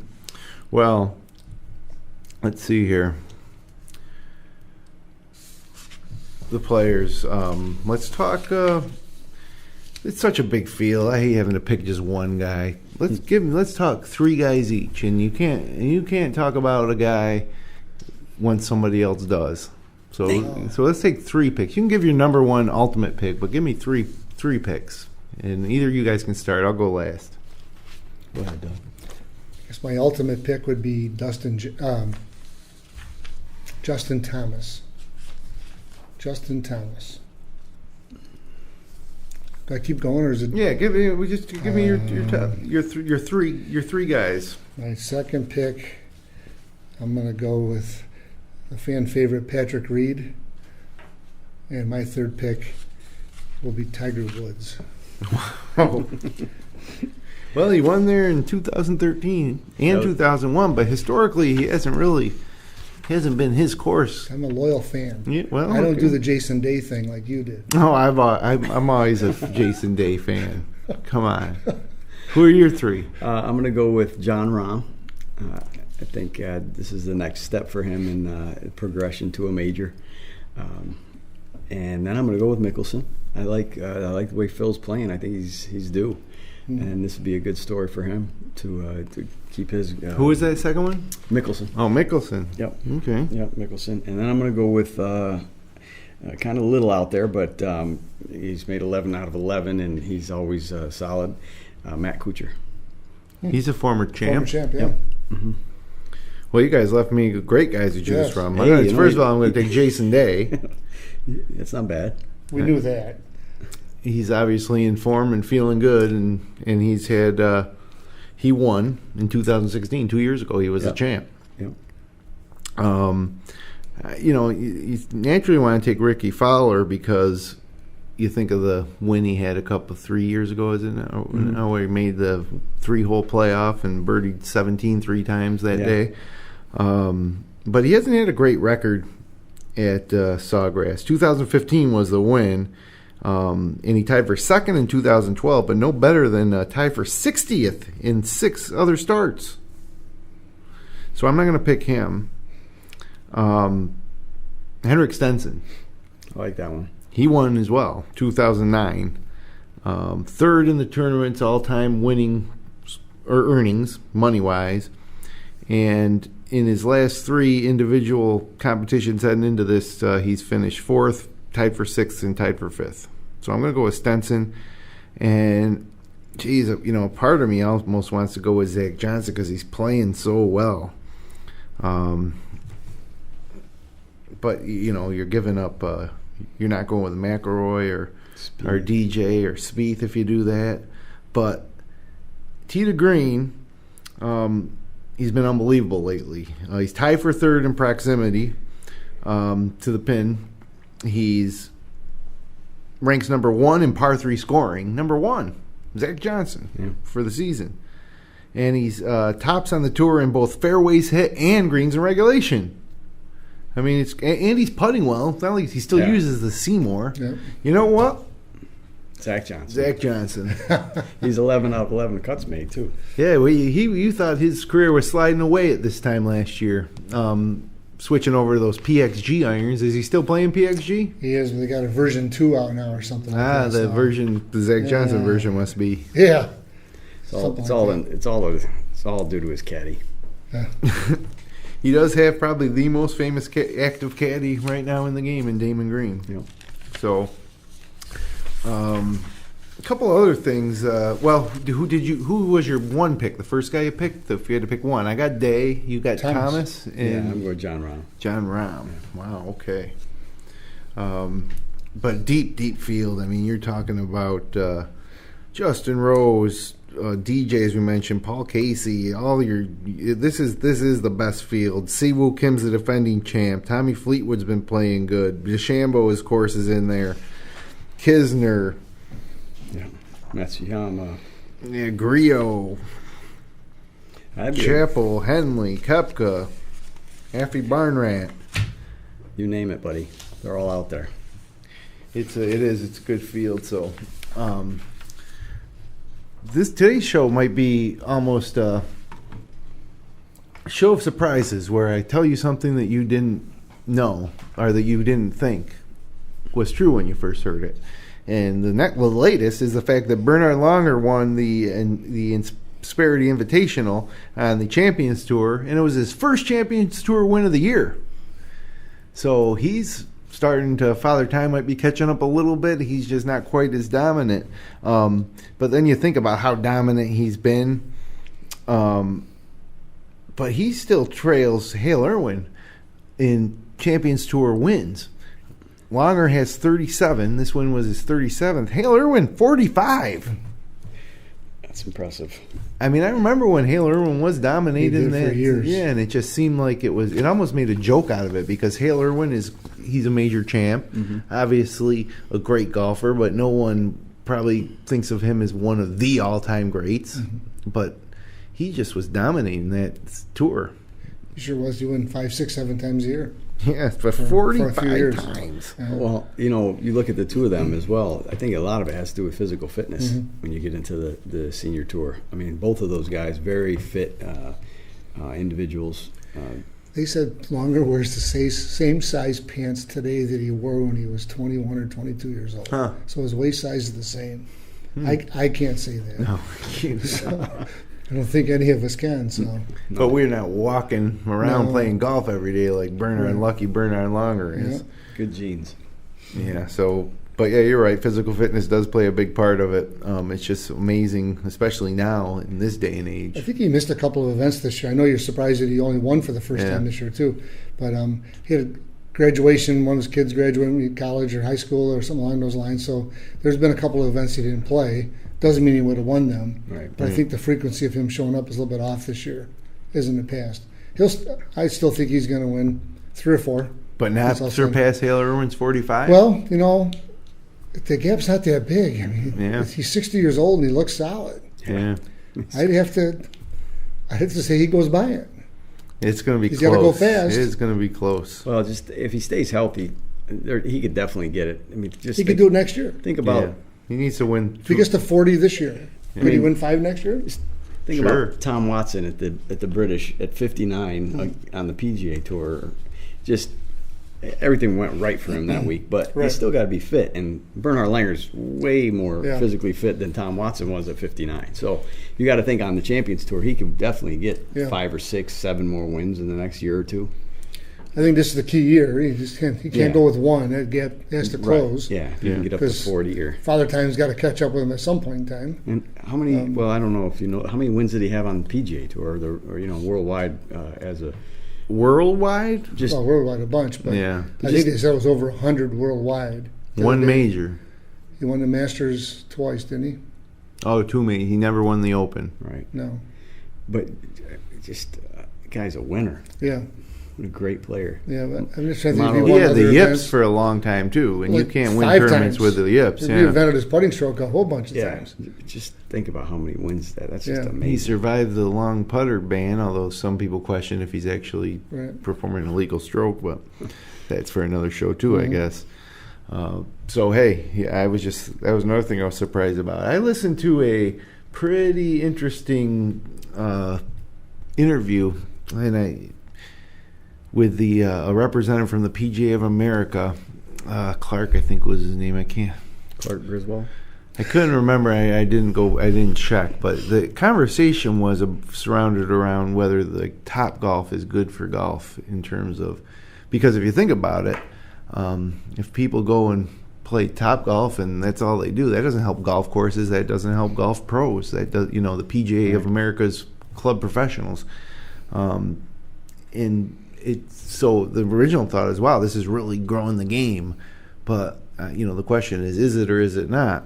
Well, let's see here. The players. Let's talk. It's such a big field. I hate having to pick just one guy. Let's talk 3 guys each, and you can't talk about a guy when somebody else does. So let's take 3 picks. You can give your number one ultimate pick, but give me three picks, and either you guys can start. I'll go last. Go ahead, Doug. I guess my ultimate pick would be Justin Thomas. Justin Thomas. Do I keep going, or is it? Yeah, give me your 3 guys. My second pick, I'm going to go with a fan favorite, Patrick Reed. And my third pick will be Tiger Woods. Well, he won there in 2013 and 2001, but historically he hasn't been his course. I'm a loyal fan. Yeah, well, I don't do the Jason Day thing like you did. No, I'm always a Jason Day fan. Come on. Who are your 3? I'm going to go with John Rahm. I think this is the next step for him in progression to a major. And then I'm going to go with Mickelson. I like the way Phil's playing. I think he's due. And this would be a good story for him to keep his. Who was that second one? Mickelson. Oh, Mickelson. Yep. Okay. Yep, Mickelson. And then I'm going to go with kind of a little out there, but he's made 11 out of 11, and he's always solid. Matt Kuchar. He's a former champ. Former champ, yeah. Yep. Mm-hmm. Well, you guys left me great guys to choose from. Hey, First of all, I'm going to take Jason Day. It's not bad. We knew that. He's obviously in form and feeling good, and he's had he won in 2016. 2 years ago, he was a champ. Yep. You naturally want to take Ricky Fowler because you think of the win he had 3 years ago, isn't it? Mm-hmm. Where he made the 3-hole playoff and birdied 17 3 times that day. But he hasn't had a great record at Sawgrass. 2015 was the win, and he tied for second in 2012, but no better than tied for 60th in 6 other starts. So I'm not going to pick him. Henrik Stenson. I like that one. He won as well, 2009. Third in the tournament's all-time earnings, money-wise. And in his last 3 individual competitions heading into this, he's finished 4th, tied for 6th, and tied for 5th. So I'm going to go with Stenson. And, geez, part of me almost wants to go with Zach Johnson because he's playing so well. But, you're giving up... you're not going with McIlroy or DJ or Spieth if you do that. But tee to green, he's been unbelievable lately. He's tied for 3rd in proximity to the pin. He's ranks number 1 in par 3 scoring. Number 1, Zach Johnson for the season. And he's tops on the tour in both fairways hit and greens in regulation. I mean, and he's putting well. It's not like he still uses the Seymour. Yeah. You know what? Zach Johnson. He's 11 out of 11 cuts made, too. Yeah, well, you thought his career was sliding away at this time last year. Switching over to those PXG irons. Is he still playing PXG? He is. They got a version 2 out now or something like that. The Zach Johnson version must be. Yeah. It's all due to his caddy. Yeah. He does have probably the most famous active caddy right now in the game in Damon Green. Yep. So, a couple other things. Who was your one pick? The first guy you picked? If you had to pick one, I got Day. You got Thomas. And I'm going John Rahm. John Rahm. Yeah. Wow. Okay. But deep field. I mean, you're talking about Justin Rose. DJ, as we mentioned, Paul Casey, this is the best field. Siwoo Kim's the defending champ. Tommy Fleetwood's been playing good. DeChambeau, of course, is in there. Kisner, Matsuyama, Griot, Chappell, Henley, Koepka, Affy Barnrat. You name it, buddy. They're all out there. It's a good field. So. Today's show might be almost a show of surprises where I tell you something that you didn't know or that you didn't think was true when you first heard it. And the latest is the fact that Bernhard Langer won the Inspiron Invitational on the Champions Tour, and it was his first Champions Tour win of the year. So he's starting to, Father Time might be catching up a little bit. He's just not quite as dominant. But then you think about how dominant he's been. But he still trails Hale Irwin in Champions Tour wins. Langer has 37. This one was his 37th. Hale Irwin, 45. That's impressive. I mean, I remember when Hale Irwin was dominating that for years. Yeah, and it just seemed like it almost made a joke out of it because Hale Irwin he's a major champ, obviously a great golfer, but no one probably thinks of him as one of the all-time greats. But he just was dominating that tour. He sure was. He won 5, 6, 7 times a year. Yeah, for 45 a few years. times. Well, you look at the two of them as well. I think a lot of it has to do with physical fitness when you get into the senior tour. I mean, both of those guys, very fit individuals. They said Langer wears the same size pants today that he wore when he was 21 or 22 years old. Huh. So his waist size is the same. I can't say that. No, So, I don't think any of us can. So, but we're not walking around playing golf every day like Lucky Bernhard Langer is. Good genes. Yeah. So, But yeah, you're right. Physical fitness does play a big part of it. It's just amazing, especially now in this day and age. I think he missed a couple of events this year. I know you're surprised that he only won for the first time this year too. But he had a graduation. One of his kids graduated from college or high school or something along those lines. So there's been a couple of events he didn't play. Doesn't mean he would have won them. Right. But I think the frequency of him showing up is a little bit off this year, as in the past. I still think he's going to win 3 or 4. But not surpass Hale Irwin's 45? Well, the gap's not that big. I mean, he's 60 years old and he looks solid. Yeah. I'd have to say he goes by it. It's going to be He's close. He's got to go fast. It is going to be close. Well, just if he stays healthy, he could definitely get it. I mean, he could do it next year. Think about he needs to win. If he gets to 40 this year, could he win 5 next year? Think about Tom Watson at the British at 59 on the PGA Tour. Just everything went right for him that week, but he's still got to be fit. And Bernhard Langer's way more physically fit than Tom Watson was at 59. So you got to think on the Champions Tour, he could definitely get 5 or 6, 7 more wins in the next year or two. I think this is the key year. He can't go with one. That gap has to close. Yeah, he can get up to 40 here. Father Time's got to catch up with him at some point in time. And how many? I don't know if you know how many wins did he have on the PGA Tour or worldwide as a worldwide? Worldwide a bunch, but I think they said it was over 100 worldwide. One major. He won the Masters twice, didn't he? Oh, 2 majors. He never won the Open. Right. No. But just the guy's a winner. Yeah. What a great player. Yeah, but I'm just trying to think. He had the yips for a long time too, and you can't win tournaments with the yips. He invented his putting stroke a whole bunch of times. Just think about how many wins that's just amazing. He survived the long putter ban, although some people question if he's actually performing a legal stroke, but that's for another show too, I guess. So hey, that was another thing I was surprised about. I listened to a pretty interesting interview, with a representative from the PGA of America, Clark, I think was his name. Clark Griswold. I couldn't remember. I didn't check, but the conversation was surrounded around whether the Top Golf is good for golf in terms of, because if you think about it, if people go and play Top Golf and that's all they do, that doesn't help golf courses. That doesn't help golf pros. That does, the PGA of America's club professionals, so the original thought is, wow, this is really growing the game. But, the question is it or is it not?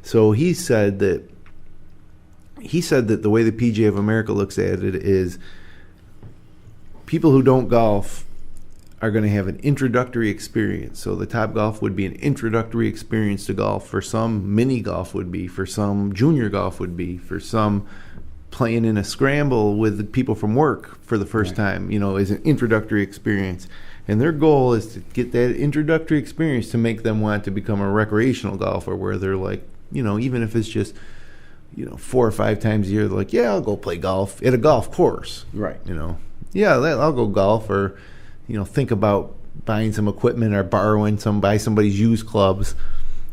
So he said that the way the PGA of America looks at it is people who don't golf are going to have an introductory experience. So the Top Golf would be an introductory experience to golf. For some, mini golf would be. For some, junior golf would be. For some, playing in a scramble with people from work for the first time, is an introductory experience. And their goal is to get that introductory experience to make them want to become a recreational golfer, where they're like, even if it's just, 4 or 5 times a year, they're like, yeah, I'll go play golf at a golf course. Right. I'll go golf, or, think about buying some equipment or buy somebody's used clubs.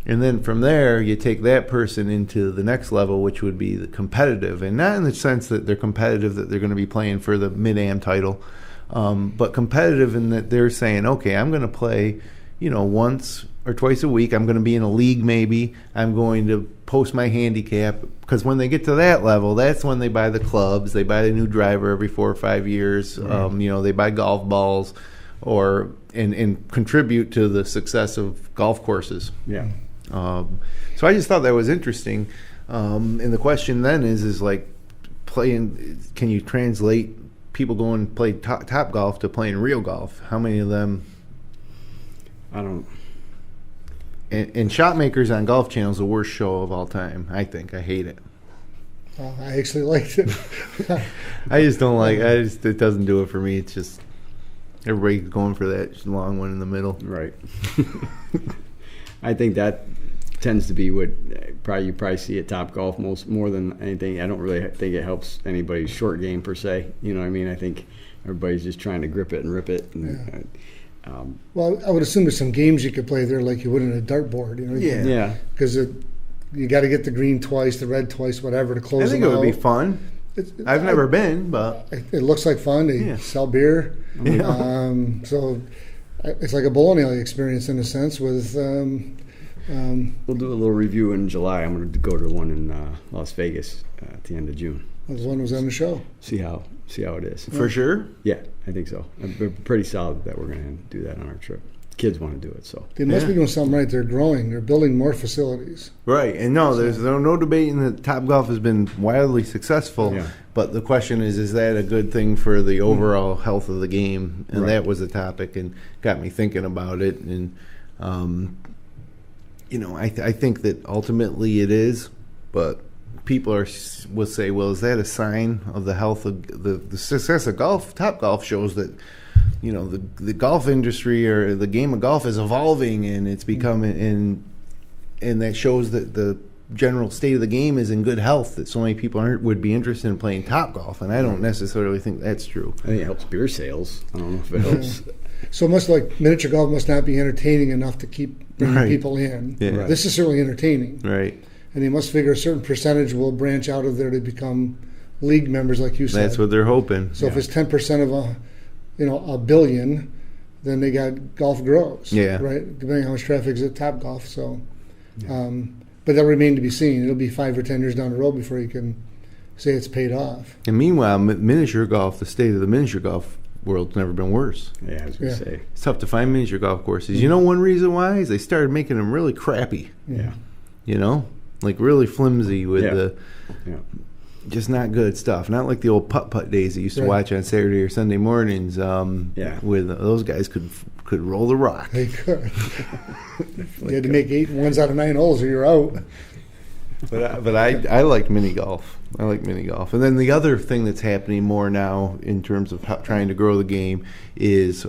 And then from there, you take that person into the next level, which would be the competitive. And not in the sense that they're competitive, that they're going to be playing for the Mid-Am title, but competitive in that they're saying, okay, I'm going to play, once or twice a week. I'm going to be in a league maybe. I'm going to post my handicap. Because when they get to that level, that's when they buy the clubs. They buy a new driver every 4 or 5 years. Right. They buy golf balls and contribute to the success of golf courses. Yeah. So I just thought that was interesting, and the question then is like playing. Can you translate people going and play top golf to playing real golf? How many of them? I don't. And Shotmakers on Golf Channel is the worst show of all time. I think I hate it. I actually liked it. I just don't like. It doesn't do it for me. It's just everybody's going for that long one in the middle. Right. I think that tends to be what you probably see at Top Golf more than anything. I don't really think it helps anybody's short game per se. You know what I mean? I think everybody's just trying to grip it and rip it. And, well, I would assume there's some games you could play there like you would in a dartboard. Yeah. Because you got to get the green twice, the red twice, whatever to close them out. I think it would be fun. I've never been, but it looks like fun. They sell beer. So it's like a bowling alley experience in a sense with We'll do a little review in July. I'm going to go to one in Las Vegas at the end of June. This one was on the show. See how it is. For sure? Yeah, I think so. I'm pretty solid that we're going to do that on our trip. Kids want to do it, so. They must be doing something right. They're growing. They're building more facilities. Right. And no, there's no debating that Topgolf has been wildly successful. Yeah. But the question is that a good thing for the overall health of the game? And Right. that was the topic and got me thinking about it. And, I think that ultimately it is. But people will say, well, is that a sign of the health of the success of golf? Topgolf shows that, the golf industry or the game of golf is evolving and it's becoming, and that shows that the general state of the game is in good health, that so many people would be interested in playing Topgolf, and I don't necessarily think that's true. I think it helps beer sales. I don't know if it helps. So much like miniature golf must not be entertaining enough to keep bringing people in. Yeah. Right. This is certainly entertaining. Right. And they must figure a certain percentage will branch out of there to become league members, like you said. That's what they're hoping. So if it's 10% of a billion, then they got golf grows. Yeah. Right. Depending on how much traffic is at Topgolf. So, but that'll remain to be seen. It'll be 5 or 10 years down the road before you can say it's paid off. And meanwhile, miniature golf, the state of the miniature golf world's never been worse. Yeah, I was going to say. It's tough to find miniature golf courses. You know one reason why is they started making them really crappy. Yeah. Like really flimsy with the Yeah. just not good stuff. Not like the old putt-putt days that you used to watch on Saturday or Sunday mornings. With those guys could roll the rock. They could. You had to make 8 ones out of 9 holes or you're out. But I like mini golf. I like mini golf. And then the other thing that's happening more now in terms of trying to grow the game is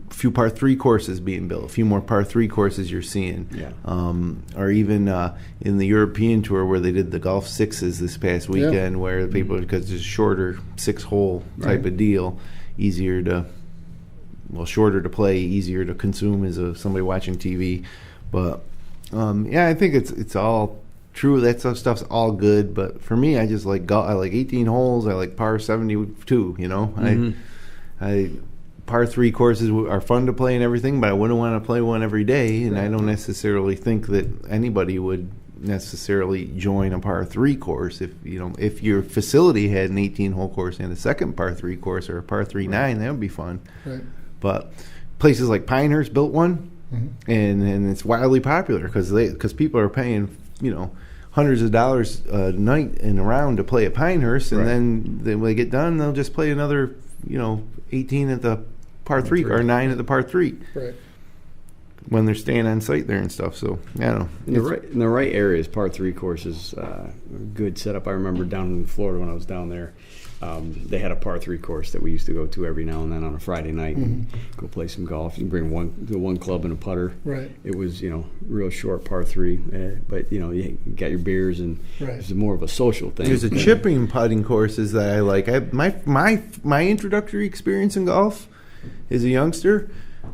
few par 3 courses being built. A few more par 3 courses you're seeing. Yeah. Or even in the European Tour where they did the golf sixes this past weekend, where the people, because it's a shorter 6-hole type of deal, shorter to play, easier to consume as somebody watching TV. But I think it's all true. That stuff's all good. But for me, I just like golf. I like 18 holes. I like par 72. I par 3 courses are fun to play and everything, but I wouldn't want to play one every day. And I don't necessarily think that anybody would necessarily join a par 3 course if your facility had an 18-hole course and a second par 3 course or a par 3 9. That would be fun. Right. But places like Pinehurst built one. Mm-hmm. And it's wildly popular because people are paying hundreds of dollars a night and around to play at Pinehurst, and then when they get done, they'll just play another 18 at the par 3 or 9 at the par 3. Right. When they're staying on site there and stuff. So I don't know. In the right areas, par 3 courses, good setup. I remember down in Florida when I was down there. They had a par 3 course that we used to go to every now and then on a Friday night and go play some golf. You bring one club and a putter. Right. It was real short par 3, but you got your beers and it's more of a social thing. There's a chipping putting courses that I like. My introductory experience in golf as a youngster.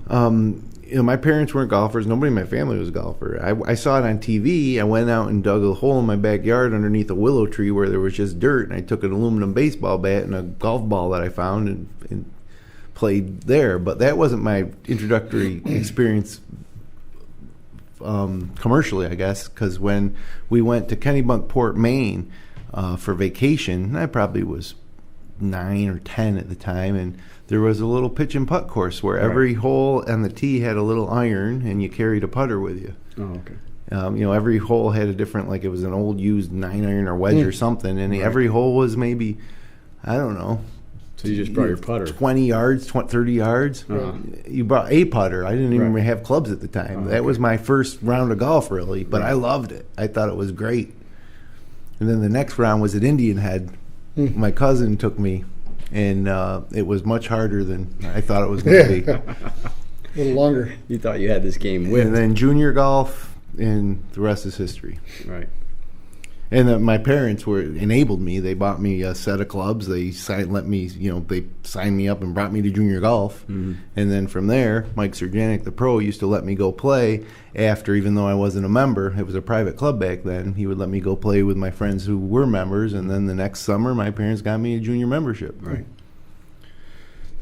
My parents weren't golfers. Nobody in my family was a golfer. I saw it on TV. I went out and dug a hole in my backyard underneath a willow tree where there was just dirt, and I took an aluminum baseball bat and a golf ball that I found and played there. But that wasn't my introductory experience commercially, I guess, because when we went to Kennebunkport, Maine for vacation, I probably was 9 or 10 at the time, and there was a little pitch and putt course where every hole on the tee had a little iron, and you carried a putter with you. Oh, okay. Every hole had a different, like it was an old used 9-iron or wedge or something, and every hole was maybe, I don't know. So you just brought your putter. 20 yards, 30 yards. You brought a putter. I didn't even have clubs at the time. That was my first round of golf, really, but I loved it. I thought it was great. And then the next round was at Indian Head. My cousin took me. And it was much harder than I thought it was going to be. A little longer. You thought you had this game whipped. And then junior golf, and the rest is history. Right. And my parents enabled me. They bought me a set of clubs. They signed me up and brought me to junior golf. Mm-hmm. And then from there, Mike Serjanik, the pro, used to let me go play after, even though I wasn't a member. It was a private club back then. He would let me go play with my friends who were members. And then the next summer, my parents got me a junior membership. Right.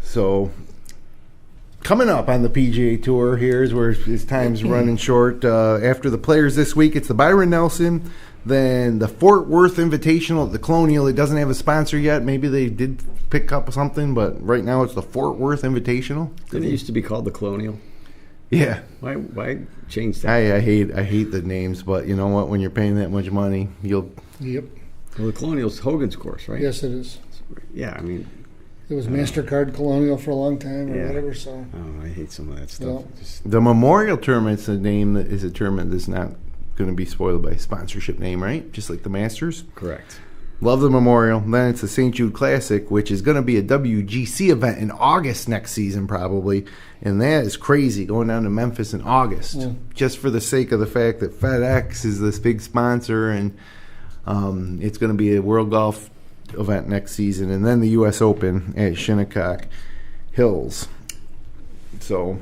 So coming up on the PGA Tour here is where his time's running short. After the Players this week, it's the Byron Nelson, then the Fort Worth Invitational at the Colonial. It doesn't have a sponsor yet. Maybe they did pick up something, but right now it's the Fort Worth Invitational. Didn't it used to be called the Colonial? Yeah. Why change that? I hate the names, but you know what? When you're paying that much money, you'll. Yep. Well, the Colonial's Hogan's course, right? Yes, it is. Yeah, I mean. It was MasterCard Colonial for a long time or whatever, so. Oh, I hate some of that stuff. Yeah. The Memorial Tournament's a name that is a tournament that's not going to be spoiled by sponsorship name, right? Just like the Masters. Correct. Love the Memorial. Then it's the St. Jude Classic, which is going to be a WGC event in August next season, probably. And that is crazy, going down to Memphis in August, just for the sake of the fact that FedEx is this big sponsor, and it's going to be a World Golf event next season. And then the U.S. Open at Shinnecock Hills. So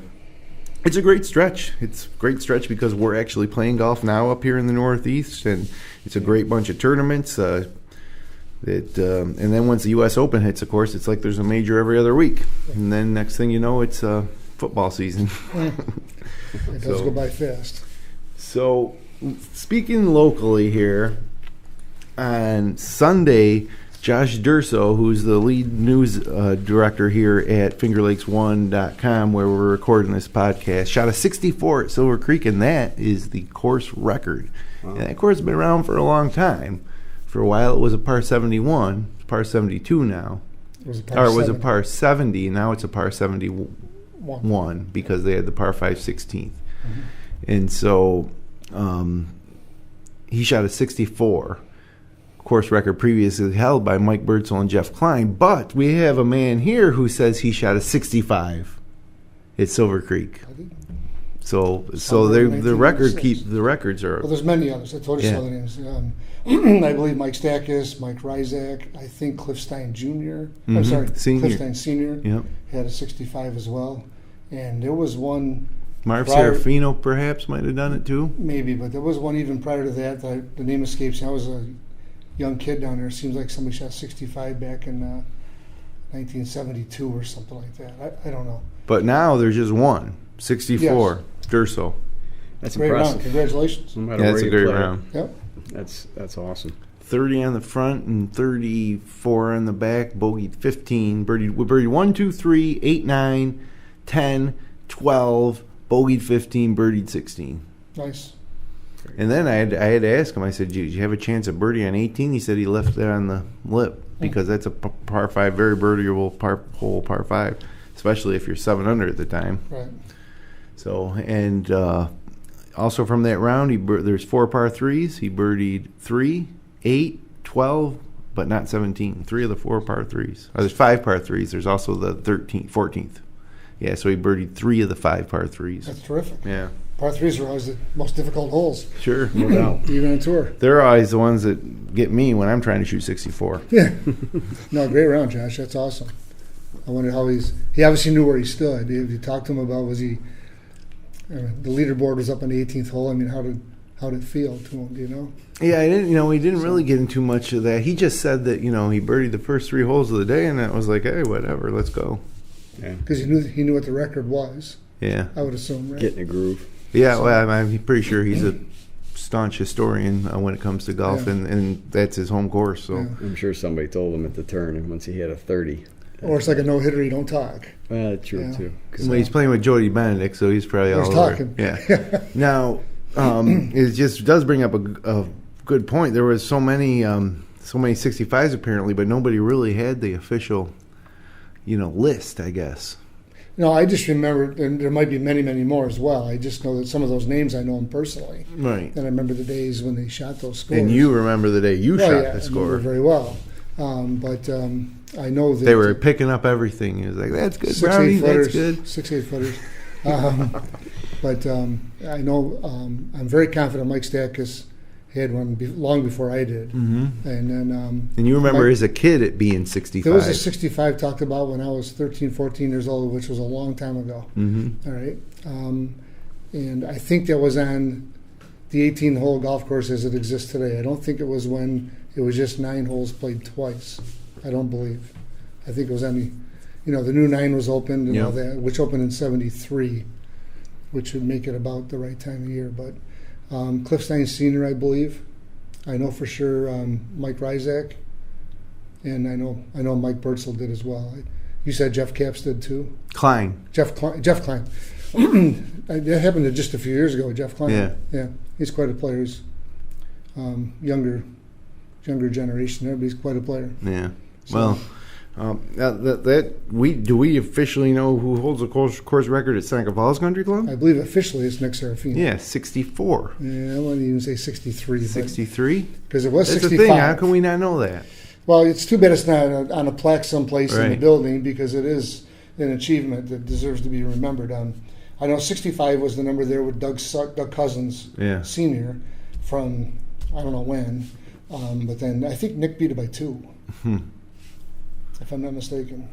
it's a great stretch. It's a great stretch because we're actually playing golf now up here in the Northeast, and it's a great bunch of tournaments. And then once the U.S. Open hits, of course, it's like there's a major every other week. And then next thing you know, it's football season. It does go by fast. So speaking locally here, on Sunday, Josh Durso, who's the lead news director here at FingerLakes1.com, where we're recording this podcast, shot a 64 at Silver Creek, and that is the course record. Wow. And that course has been around for a long time. For a while, it was a par 71. It's par 72 now. It was a par 70, and now it's a par 71 because they had the par 5 16th. Mm-hmm. And so he shot a 64. Course record previously held by Mike Birdsell and Jeff Klein. But we have a man here who says he shot a 65 at Silver Creek. So the records are. Well, there's many others. I told you some of the names. I believe Mike Stackis, Mike Ryzak, I think Cliff Stein Jr. Mm-hmm. I'm sorry, Senior. Cliff Stein Sr. Yep. Had a 65 as well. And there was one. Marv Serafino perhaps might have done it too. Maybe, but there was one even prior to that. The name escapes me. I was a young kid down there. It seems like somebody shot 65 back in 1972 or something like that. I don't know. But now there's just one. 64. Yes. Durso. That's great impressive. Round. Congratulations. No matter that's where a great play. Round. Yep. That's awesome. 30 on the front and 34 on the back. Bogeyed 15. Birdied 1, 2, 3, 8, 9, 10, 12. Bogeyed 15. Birdied 16. Nice. And then I had to ask him. I said, "Did you have a chance at birdie on 18?" He said he left that on the lip because that's a par 5, very birdieable par 5, especially if you're 7 under at the time. Right. So, and also from that round, there's 4 par 3s. He birdied 3, 8, 12, but not 17. 3 of the 4 par 3s. There's 5 par 3s. There's also the 14th. Yeah, so he birdied 3 of the 5 par 3s. That's terrific. Yeah. Par 3s are always the most difficult holes. Sure, no doubt. Even on tour. They're always the ones that get me when I'm trying to shoot 64. Yeah. No, great round, Josh. That's awesome. I wonder how he obviously knew where he stood. If you talked to him about, the leaderboard was up on the 18th hole. I mean, how did it feel to him, do you know? Yeah, we didn't really get into much of that. He just said that, he birdied the first 3 holes of the day, and that was like, hey, whatever, let's go. Yeah. Because he knew what the record was. Yeah. I would assume, right? Getting a groove. Yeah, well, I'm pretty sure he's a staunch historian when it comes to golf, and that's his home course. So I'm sure somebody told him at the turn, and once he hit a 30. Or it's like a no-hitter, you don't talk. True, too. Well, he's playing with Jody Benedict, so he's probably all talking. over. Yeah. Now, it just does bring up a good point. There was so many 65s apparently, but nobody really had the official, list, I guess. No, I just remember, and there might be many, many more as well. I just know that some of those names I know them personally. Right. And I remember the days when they shot those scores. And you remember the day you shot the score. I remember very well. But I know that they were picking up everything. It was like, that's good, 6, Brownie, 8 footers, that's good. 6, 8 footers. But I know I'm very confident Mike Stackis had one long before I did. Mm-hmm. And then and you remember as a kid it being 65. There was a 65 talked about when I was 13, 14 years old, which was a long time ago. Mm-hmm. All right. And I think that was on the 18-hole golf course as it exists today. I don't think it was when it was just 9 holes played twice. I don't believe. I think it was on the new 9 was opened and Yep. all that, which opened in '73, which would make it about the right time of year. But Cliff Stein Sr., I believe. I know for sure Mike Ryzak, and I know Mike Bertzel did as well. You said Jeff Capps did too? Klein. Jeff Klein. That happened just a few years ago with Jeff Klein. Yeah. He's quite a player. He's younger generation there, but he's quite a player. Yeah. So, Well, do we officially know who holds the course record at Seneca Falls Country Club? I believe officially it's Nick Serafino. Yeah, 64. Yeah, I wouldn't even say 63. 63? Because it was That's 65. the thing. How can we not know that? Well, it's too bad it's not on a plaque someplace in the Right. building, because it is an achievement that deserves to be remembered. I know 65 was the number there with Doug Cousins, Yeah. Sr., from I don't know when. But then I think Nick beat it by 2, if I'm not mistaken.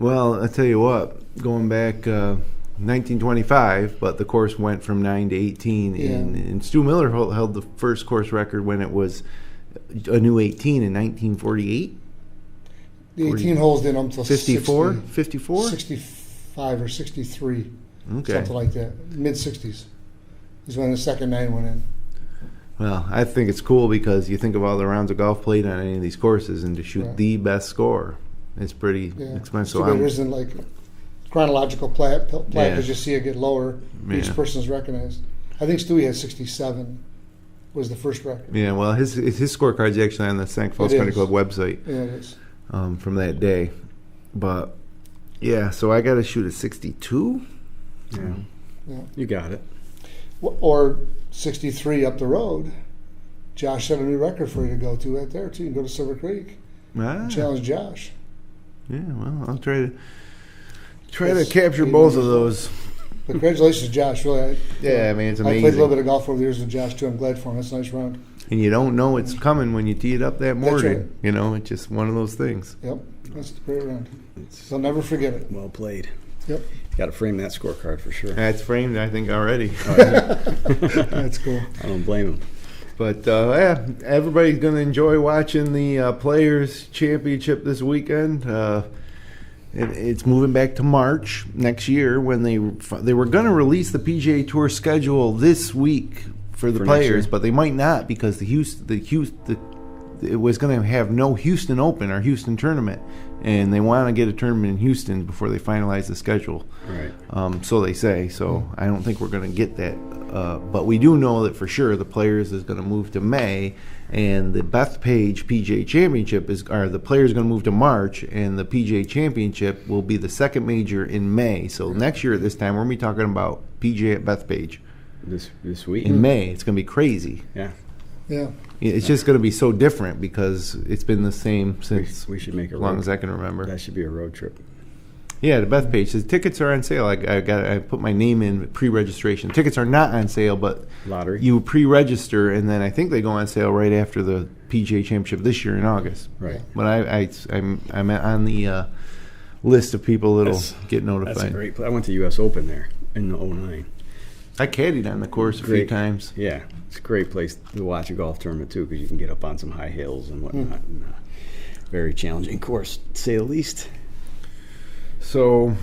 Well, I tell you what, going back 1925, but the course went from 9 to 18, and Stu Miller held the first course record when it was a new 18 in 1948. The 18 holes didn't until 54? 60, 54? 65 or 63, Okay. something like that. Mid-60s is when the second 9 went in. Well, I think it's cool because you think of all the rounds of golf played on any of these courses, and to shoot Right. the best score, it's pretty Yeah. expensive. So there isn't like chronological plaque as you see it get lower. Each Yeah. person's recognized. I think Stewie had 67 was the first record. Yeah, well, his scorecard's actually on the St. Falls It Country is. Club website Yeah, it is. from that day. But, yeah, so I got to shoot a 62? Yeah. You got it. Or 63 up the road. Josh set a new record for you to go to right there, too. You can go to Silver Creek. Ah, Challenge Josh. yeah, well, I'll try to capture both of those. But congratulations, Josh. Really, Yeah, I mean, it's I played a amazing. little bit of golf over the years with Josh, too. I'm glad for him. That's a nice round. And you don't know it's coming when you tee it up that That's morning. right. You know, it's just one of those things. Yep. That's a great round. They'll never forget it. Well played. Yep. Got to frame that scorecard for sure. That's framed, I think, already. That's cool. I don't blame him. But, yeah, everybody's going to enjoy watching the Players' Championship this weekend. It's moving back to March next year when they were going to release the PGA Tour schedule this week for the For next players, year. but they might not because it was going to have no Houston Open or Houston tournament, and they want to get a tournament in Houston before they finalize the schedule. Right. So they say. So I don't think we're going to get that, but we do know that for sure the Players is going to move to May, and the Bethpage PGA Championship the Players going to move to March, and the PGA Championship will be the second major in May. So next year at this time we're going to be talking about PGA at Bethpage This week. in May. It's going to be crazy. Yeah. Yeah. It's just going to be so different because it's been the same since We should make a as long road. as I can remember. That should be a road trip. Yeah, the Bethpage. The tickets are on sale. I put my name in pre-registration. Tickets are not on sale, but Lottery. you pre-register, and then I think they go on sale right after the PGA Championship this year in August. Right. But I'm on the list of people that'll get notified. That's a great place. I went to U.S. Open there in the 09. I caddied on the course a few times. Yeah, it's a great place to watch a golf tournament too, because you can get up on some high hills and whatnot. And, very challenging course, to say the least. So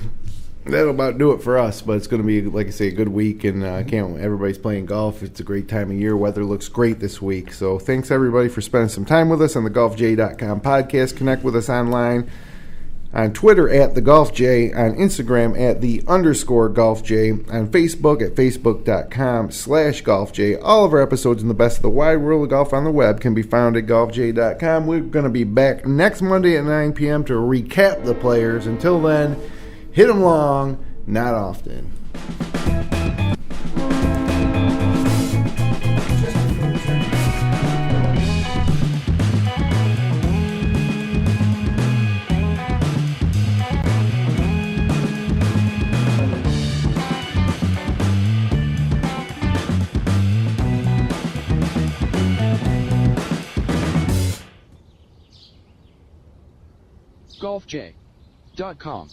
that'll about do it for us. But it's going to be, like I say, a good week, and everybody's playing golf. It's a great time of year. Weather looks great this week. So thanks everybody for spending some time with us on the GolfJ.com podcast. Connect with us online on Twitter at the GolfJ, on Instagram at _GolfJ, on Facebook at facebook.com/GolfJ. All of our episodes in the best of the wide world of golf on the web can be found at GolfJ.com. We're going to be back next Monday at 9 p.m. to recap the Players. Until then, hit them long, not often. GolfJ.com